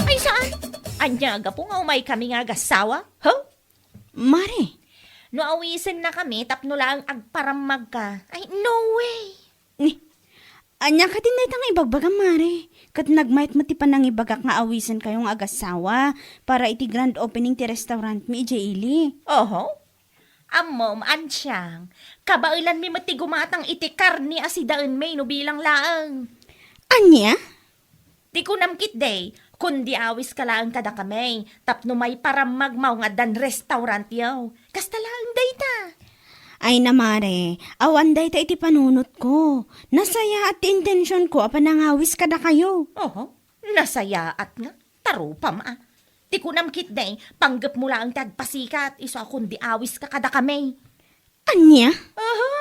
Speaker 9: Ay, saan? Anyaga po nga umay kami nga agasawa? Huh?
Speaker 2: Mare.
Speaker 9: No awisin na kami, tapno lang agparamag ka. Ay, no way!
Speaker 2: Ni. Anya ka din na itang ibagbaga, mare. Kat nagmayat mo ti panang ibagak nga awisan kayong agasawa para iti grand opening ti restaurant mi ijay ili.
Speaker 9: Oho? Amom, ansyang. Kabailan mi mati gumatang iti karni asidaan may no bilang laang.
Speaker 2: Anya?
Speaker 9: Di ko namkit day, kundi awis ka lang kada kamay, tapno may paramagmaw nga dan restaurant yaw. Kasta lang day ta.
Speaker 2: Ay na mare, awan day ta iti panunot ko. Nasaya at intensyon ko apan nangawis kada kayo.
Speaker 9: Oho, nasaya at nga. Tarupa ma. Di ko namkit day, panggap mo lang tagpasikat, iso kundi awis ka kada kamay.
Speaker 2: Anya?
Speaker 9: Aha!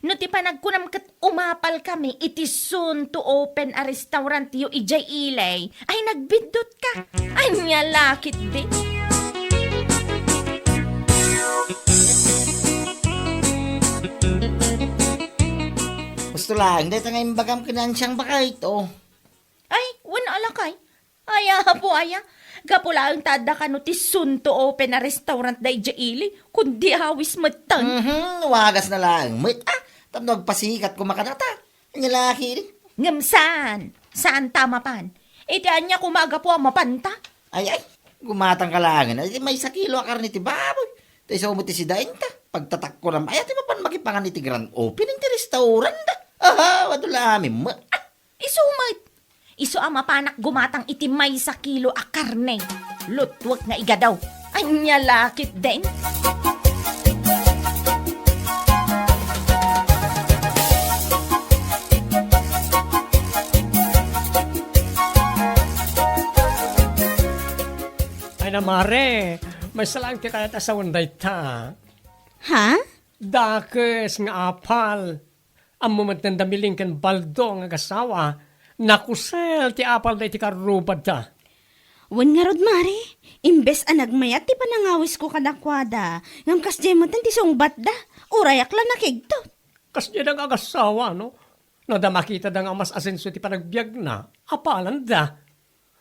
Speaker 9: No ti panagkunam kat umapal kami, it is soon to open a restaurant yu ijay ilay. Ay nagbindot ka. Anya lakit di.
Speaker 4: Gusto lang, dahil tangay bagam kinansyang baka ito.
Speaker 9: Ay, wala alakay. Aya po aya. Gapulaan tada ka no ti soon to open a restaurant da ijay ili, kundi awis matang.
Speaker 4: Wagas na lang. Wait, tapno agpasikat ko makanata. Ang lalaki rin.
Speaker 9: Ngamsan, saan tama pan? Iti anya kumaga po ang mapanta.
Speaker 4: Ay, gumatang ka lang. Ay, may 1 kilo akar ni ti baboy. Tayo sa umuti si dain ta. Pagtatak ko naman, ay, ati mapan makipangan ni ti grand opening ti restaurant da. Aha, wadula amin mo.
Speaker 9: Isumay. Iso ang mapanak gumatang iti may 1 kilo a karne. Lutwag nga igadaw. Anya lakit din.
Speaker 8: Ay na, Mare. may salang ti kayat asawan day ta.
Speaker 2: Ha?
Speaker 8: Dakes nga apal. Ang momentan damiling kan baldo nga gasawa. Nakusel ti apal day ti karubad ta.
Speaker 2: Wan nga rod, Mare. Imbes anagmayat, ti panangawis ko kadakwada. Ngam kas mo tan ti sungbat da. Urayak lang nakigtot.
Speaker 8: Kas di nang agasawa, no? Nada makita da nga mas asenso ti panagbiag na. Apalan da.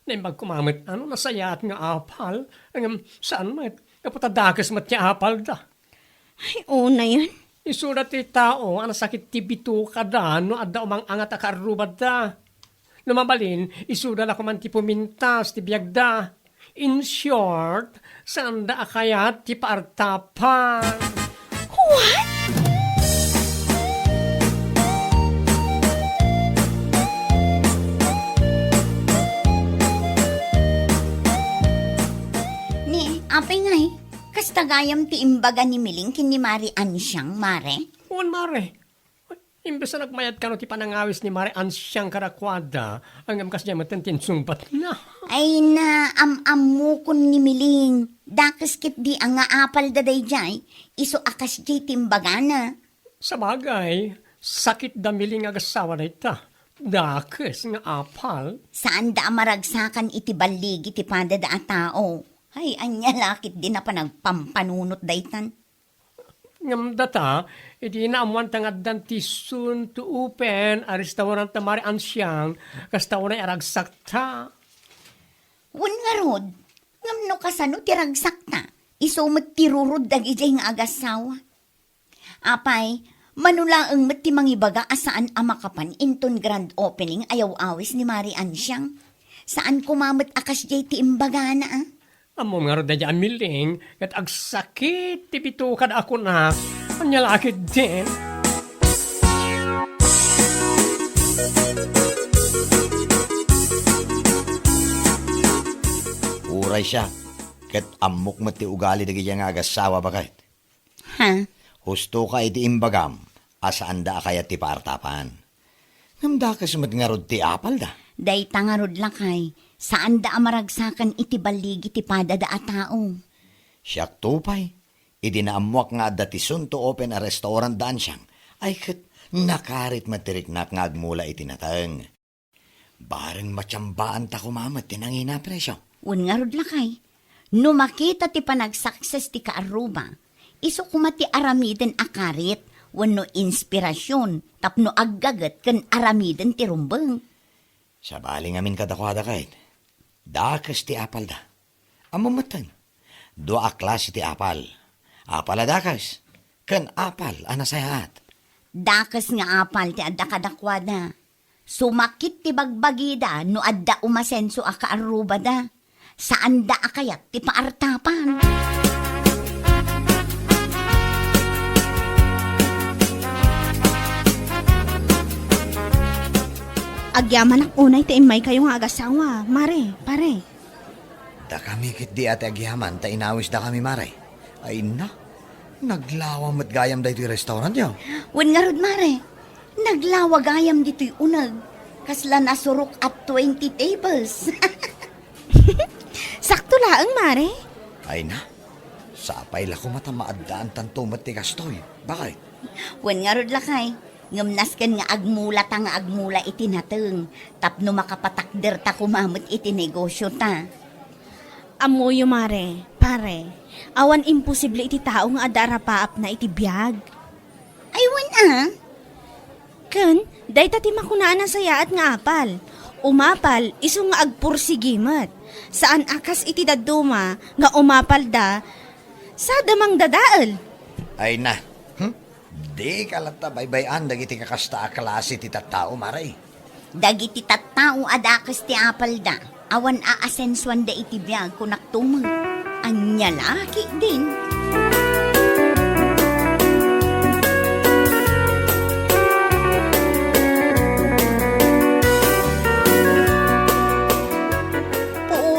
Speaker 8: Naimbag kumamit, nasayat nga apal. Ang saan mat? Kapatadakes mat ti apal da.
Speaker 2: Ay, una yun.
Speaker 8: Isurat ti tao, sakit ti bituka da, no adda umang angat akarubad da. Lumabalin, isuda na kuman ti pumintas, ti biyagda. In short, saan da akayat ti paartapan?
Speaker 2: What?
Speaker 5: Ni, apay ngay, kastagayam ti imbaga ni Miling kin ni Mari Ansyang, Mare.
Speaker 8: Uwan, Mare. Imbes na nagmayat ka no ti panangawis ni Mari Ansyang karakwada, ang amkas niya matantin sumbat na.
Speaker 5: Ay na, am-amu kun ni Miling. Dakas kit di ang nga apal da day jay, iso akas jay timbaga na.
Speaker 8: Sa bagay, sakit damiling agasawa na ita. Dakes nga apal.
Speaker 5: Saan da maragsakan iti baligi ti pada da a tao? Ay, anya lakit din na pa nagpampanunot daytan.
Speaker 8: Ngam data, iti naamuan tangad dan ti soon to open a restaurant na Mari Ansyang, kastawa na aragsak ta.
Speaker 5: Wan nga rod, ngam no kasano ti ragsak ta, isumot ti rurod dagi jay nga agasawa. Apay, manulaang met ti mangibaga asaan amakapan inton grand opening ayaw awis ni Mari Ansyang. Saan kumamit akas jay ti imbaga na ah?
Speaker 8: Amo nga rin na miling, kat agsakit ti bitukan ako na, anyalakit din.
Speaker 4: Uray siya. Kat amok mo ti ugali dagi nga agasawa bakit?
Speaker 5: Ha?
Speaker 4: Husto ka iti imbagam, asaan da kaya ti paartapan. Namda ka sumat nga rod ti apal da.
Speaker 5: Day tangarod lakay, saan da amaragsakan iti baligi ti pada da a tao?
Speaker 4: Siyak tupay, iti naamuak nga dati sunto open a restaurant daan siyang, ay kat nakarit matiriknak nga agmula iti natang. Barang matsambaan ta kumamat tinangina presyo.
Speaker 5: Un nga rod lakay, no makita ti panagsakses ti kaaruba, iso kumati aramiden akarit, wano inspirasyon, tapno aggagat kan aramiden ti rumbeng.
Speaker 4: Sa baling amin kadakwada kahit, dakas ti apal da. Amamatan, doa klase ti apal. Apal a dakas, kan apal anasayat.
Speaker 5: Dakas nga apal ti adda kadakwada. Sumakit ti bagbagida no adda umasenso a kaaruba da. Saan da akayat ti paartapan?
Speaker 2: Agyaman ang unay ti imay kayo nga agasawa. Mare, pare.
Speaker 4: Da kami kit di ate agyaman, ta inawis da kami maray. Ay na, naglawam at gayam da ito yung restaurant niyo.
Speaker 5: Wen nga rod mare, naglawagayam dito'y unag. Kasla nasurok at 20 tables.
Speaker 2: Sakto laang, Mare.
Speaker 4: Ay na, sapay la ko matamaadaan tanto matigas to'y. Bakit?
Speaker 5: Wen nga rod lakay, ngamnas kan nga agmula ta nga agmula iti nateng. Tapno makapatakder ta kumamot iti negosyo ta.
Speaker 2: Amoyo, Mare. Pare, awan imposible iti tao nga adara paap na iti biyag.
Speaker 5: Ay wen
Speaker 2: Ken, day tati makunaan ang sayaat nga apal. Umapal, iso nga agpursigimat. Saan akas iti daduma nga umapal da, sa damang dadaal.
Speaker 4: Ay na, di kalata baybayan dagiti kakasta a klase ti tattao maray.
Speaker 5: dagiti tattao adakas ti apal da. Awan aasensuan da iti biyag kunaktumang. Anya laki din.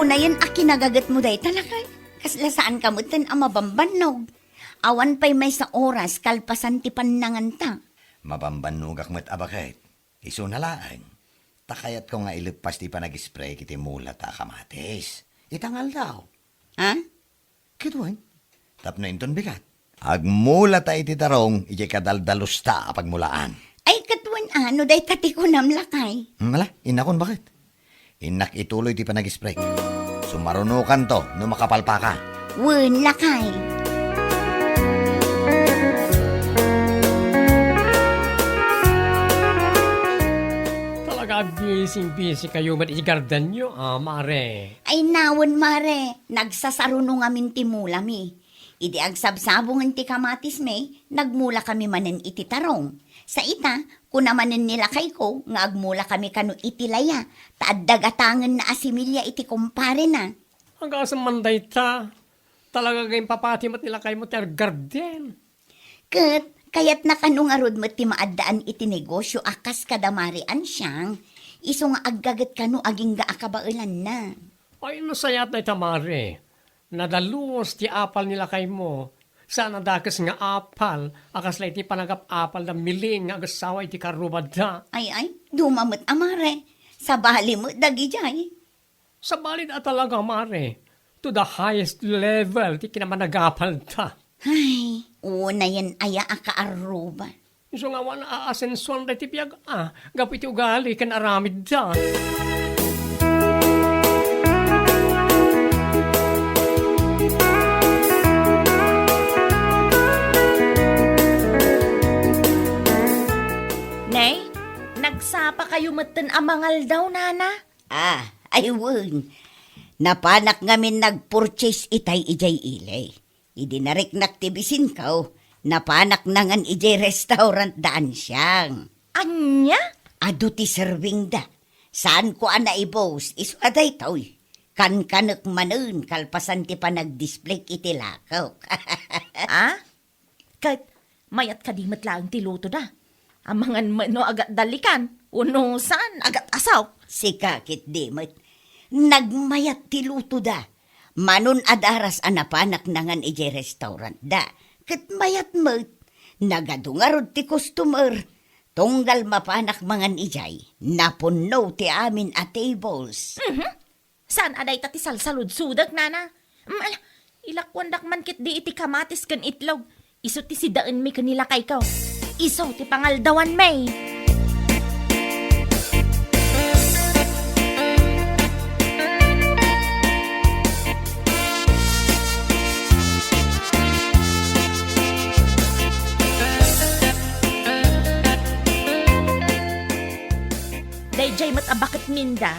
Speaker 5: Na yan akinagagat mo day talakay. Kasla saan kamutan ang mabambanog. Awan pa'y may sa oras kalpasan ti panangan ta.
Speaker 4: Mabambanugak mo't abakit. Iso na laang. Takayat ko nga ilipas ti panag-spray kiti mula ta kamatis. Itangal daw.
Speaker 5: Ha?
Speaker 4: Kituan. Tapno inton bigat. Agmula ta iti tarong, iti kadaldalos ta pagmulaan.
Speaker 5: Ay katuan ano day tati ko namlakay.
Speaker 4: Wala, inakon bakit? Inak ituloy ti panag-spray. Sumarunukan to, no makapalpa ka.
Speaker 5: Wen lakay.
Speaker 8: Talaga busy kayo man i-garden nyo, mare.
Speaker 5: Ay nawon mare, nagsasarunong amin ti mula mi. Idi agsabsabong ti kamatis me, nagmula kami manen iti tarong. Sa ita, kunamanen nila kay ko, nga agmula kami kanu iti laya, taadagatangan na asimilya iti kumpare na.
Speaker 8: Hanggang sa manday ta, talaga kayong papatimat nila kayo mo ti garden.
Speaker 5: Kat, kayat na kanong arod mo ti maadaan iti negosyo akas kadamarian siyang, iso nga aggagat kanu aging gaakabailan na.
Speaker 8: Ay, nasayat na itamare. Nadaluos ti apal nila kay mo. Sana dakas nga apal, akas la iti panagap-apal na miling nga agasawa iti karubad da.
Speaker 5: Ay, dumamot amare, sa bali mo dagi jay.
Speaker 8: Sa balid at talaga, mare. To the highest level, ti kinamanagapal ta.
Speaker 5: Ay, una yan aya akaaruba.
Speaker 8: Iso nga wana aasensuan da ti piyag, gapu iti ugali kan aramid da.
Speaker 9: Nay, nagsapa kayo matan amangal daw, nana.
Speaker 5: Ayun. Napanak ngamin nag-purchase itay ijay ilay. Idi narik naktibisin kao. Napanak nangan ijay restaurant daan siyang.
Speaker 9: Anya?
Speaker 5: Ado ti serving da. Saan ko ana i-boast iso aday taoy. Kan-kanak manun kalpasan ti pa nag-display iti lakaw.
Speaker 9: Kat, mayat kadimat lang ti luto da. Amangan no agat dalikan. Uno saan agat asaw.
Speaker 5: Si kakit dimot. Nagmayat ti luto da. Manun adaras anapanak nangan ijay restaurant da. Kat mayat mat. Nagadungarod ti customer. Tunggal mapanak mangan ijay. Napuno ti amin a tables.
Speaker 9: Saan aday tati salsalud sudag, nana? Ilakwandak man kit di iti kamatis kan itlog. Iso ti sidaan mi kanila kay ko. Iso ti pangaldawan may. Dayjay mat abakit minda.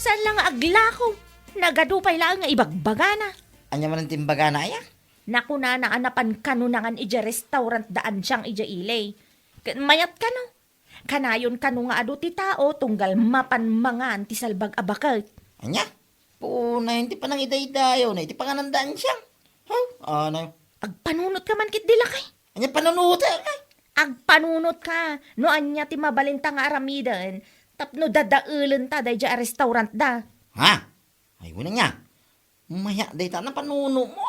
Speaker 9: Saan lang nga aglako? Nagadupay lang nga ibagbagana.
Speaker 4: Anya man ang timbaga na aya?
Speaker 9: Naku na naanapan kanunangan ija restaurant daan siyang ija ilay. Mayat ka no? Kanayon kanu nga adu ti tao tunggal mapan mangan ti salbag abakal.
Speaker 4: Anya? Puna, hindi pa nang iday-dayo na, hindi pa nga nandaan siya. Ano?
Speaker 9: Agpanunot ka man kit dila kay.
Speaker 4: Anya panunuta ay.
Speaker 9: Agpanunot ka. No anya ti mabalinta nga aramidan. Tapno dadaulan ta day ja restaurant da.
Speaker 4: Ha? Ay, wala niya. Maya, day ta na panuno mo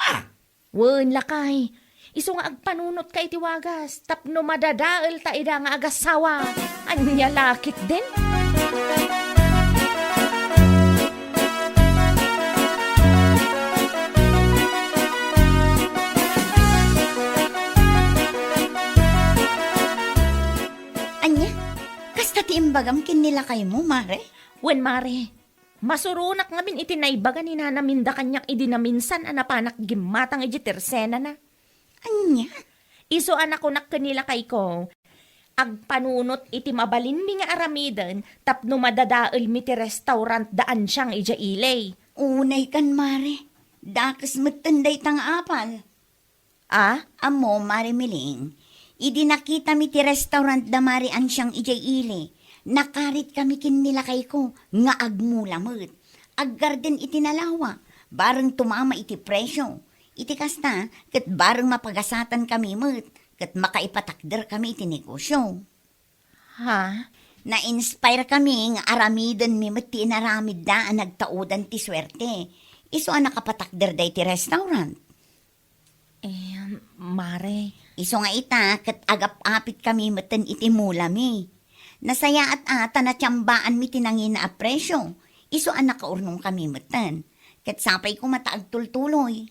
Speaker 9: Wen lakay. Iso nga agpanunot ka iti wagas. Tapno madadaal ta ida nga agasawa. Anya lakit din.
Speaker 5: Anya, kasta ti imbagam kinilakay mo, mare?
Speaker 9: Wen mare. Masurunak nga min iti naibaga ni nanaminda kanyak idi na minsan anapanak gimatang iti tersena na.
Speaker 5: Anya?
Speaker 9: Iso anak ko nak kanila kay ko. Agpanunot iti mabalin mi nga aramidan tapno madadaal mi ti restaurant daan siyang ija ilay.
Speaker 5: Unay kan, mare. Dakas matanday tang apal. Amo, mare miling. Idi nakita mi ti restaurant da mare an siyang ijay ili. Nakarit kami kinilakay ko nga agmulamot. Aggarden iti nalawa. Bareng tumama iti presyo. Iti kasta, kat bareng mapagasatan kami mo't. Kat makaipatakder kami iti negosyo.
Speaker 9: Ha?
Speaker 5: Na-inspire kami nga aramidan mi mo't ti inaramid da ang nagtaudan ti swerte. Iso ang nakapatakder da iti restaurant.
Speaker 9: Mare.
Speaker 5: Iso nga ita, kat agap-apit kami matan iti mula mi. Nasaya at ata na tiyambaan mi tinangin na apresyo. Iso ang nakaurnong kami matan. Kat sapay ko mataagtultuloy.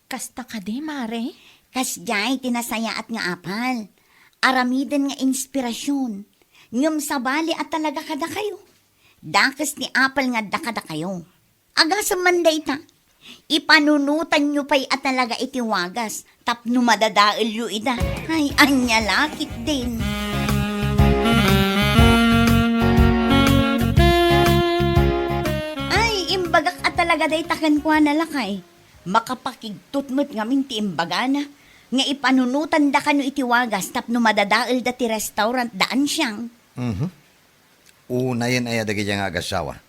Speaker 9: Kasta ka di, Mare.
Speaker 5: Kasjay, tinasaya at nga apal. Aramiden nga inspirasyon. Ngam sabali at talaga kada kayo. Dakas ni apal nga dakada kayo. Agasam man dayta. Ipanunutan nyo pa'y at talaga itiwagas. Tapno madadaal yu ida. Ay, anya lakit din. Ay, imbagak at talaga day takan kwa na lakay. Makapakigtot mo't ngamin ti imbaga na. Nga ipanunutan da kano itiwagas tapno madadaal da ti restaurant daan siyang.
Speaker 10: Una yan ay adagi nga agasawa.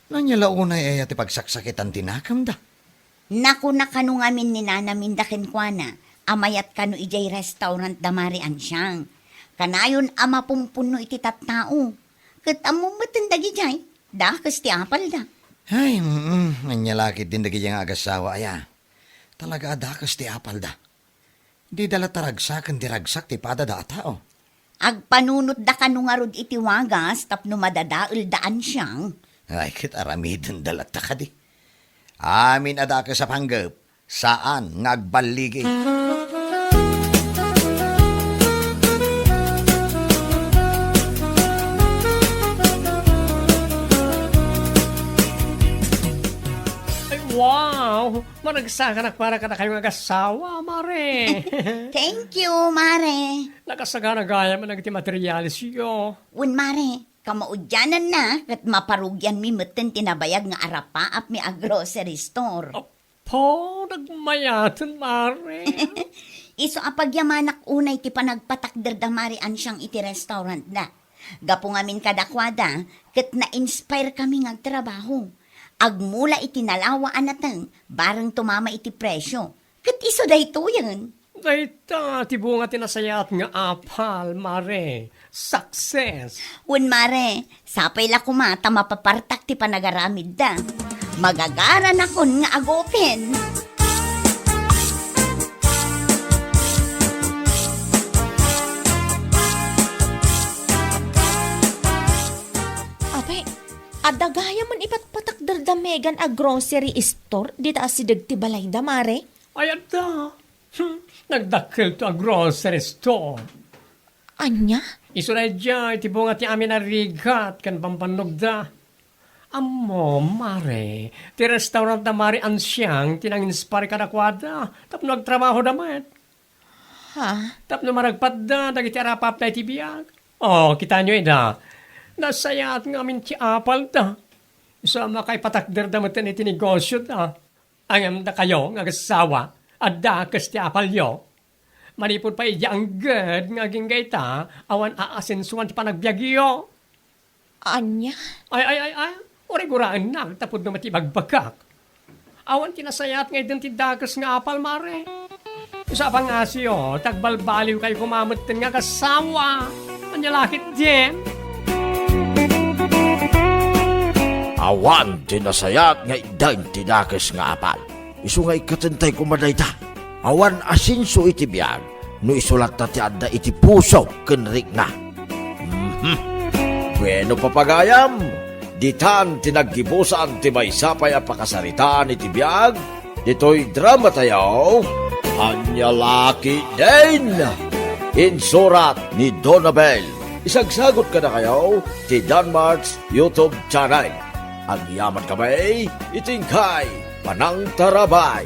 Speaker 10: Nanyala unay ay ati pagsaksakitan tinakam da.
Speaker 5: Naku na kano ngamin ni nanamin da kenkwana. Amayat kano ijay restaurant da marian siyang. Kanayon ama pumpuno iti tattao. Kat amo matandagi jay. Da kas ti apal da.
Speaker 10: Ay, nanyalakit din dagi nga agasawa aya. Talaga adakas ti apal da. Di dala taragsakan di ragsak ti pada da tao.
Speaker 5: Agpanunot da kano nga rod itiwagas tapno madadaal daan siyang.
Speaker 10: Ay, kit aramidin dalat ta ka di. Amin adaka sa panggap. Saan ngagbaligi?
Speaker 8: Ay, wow! Managsaganak para ka na kayong agasawa, Mare.
Speaker 5: Thank you, Mare.
Speaker 8: Nakasagana gaya man nagiti materialis yo.
Speaker 5: Un Mare, kamaudyanan na kat maparugyan mi meten tinabayag nga arapa at mi a grocery store.
Speaker 8: Po, nagmayatan, Mare.
Speaker 5: Iso apagyamanak unay ti panagpatakder da marian siyang iti restaurant da. Gapo ngamin kadakwada, kat na-inspire kami ngagtrabaho. Agmula iti nalawaan natang, barang tumama iti presyo. Kat iso da ito yan.
Speaker 8: Dayta, tibunga tinasayat nga apal, Mare. Success!
Speaker 5: Un Mare, sapay la kumata mapapartak ti panagaramid da. Magagaran akon nga agopen.
Speaker 9: Ape, adagaya man ipatpatakdar da Megan a grocery store di ta si dagti balay da, Mare.
Speaker 8: Ay, da. Nagdakil to a grocery store.
Speaker 9: Anya?
Speaker 8: Iso na dyan, tibunga ti amin na rigat kan pampannog da. Amo, Mare, ti restaurant na Mare Ansyang, tinang-inspire ka na kwada, tapno nagtrabaho damat.
Speaker 9: Ha?
Speaker 8: Tapno maragpat da, dagiti arapap na itibiyag. Oh, kita nyo da. Nasayat nga amin ti apal da. Isa makay patakder damat na itinegosyo da. Angam da kayo, nga kasawa, at da kas ti apal yo. Manipod pa iya ang good nga ginggayta, awan aasensuan ti panagbiagyo.
Speaker 9: Anya?
Speaker 8: Ay. Origuraan na, tapod na matibagbagak. Awan tinasayat nga idin ti dagas nga apal, Mare. Usapang nga siyo, tagbalbaliw kayo kumamutin nga kasawa. Anyalakit din.
Speaker 6: Awan tinasayat nga idan ti dakas nga apal. Isu nga ikatentay kumadayta. Awan asinso iti biyag, no isulat na ti adda iti puso kenrik na. Bueno papagayam, ditan tinaggibusan ti maysapay a pakasaritaan iti biyag, dito'y drama tayo, Anyalaki din! Insurat ni Donabel. Isagsagot ka na kayo ti Danmarks YouTube channel. Ang yaman kamay, itingkay, panang tarabay.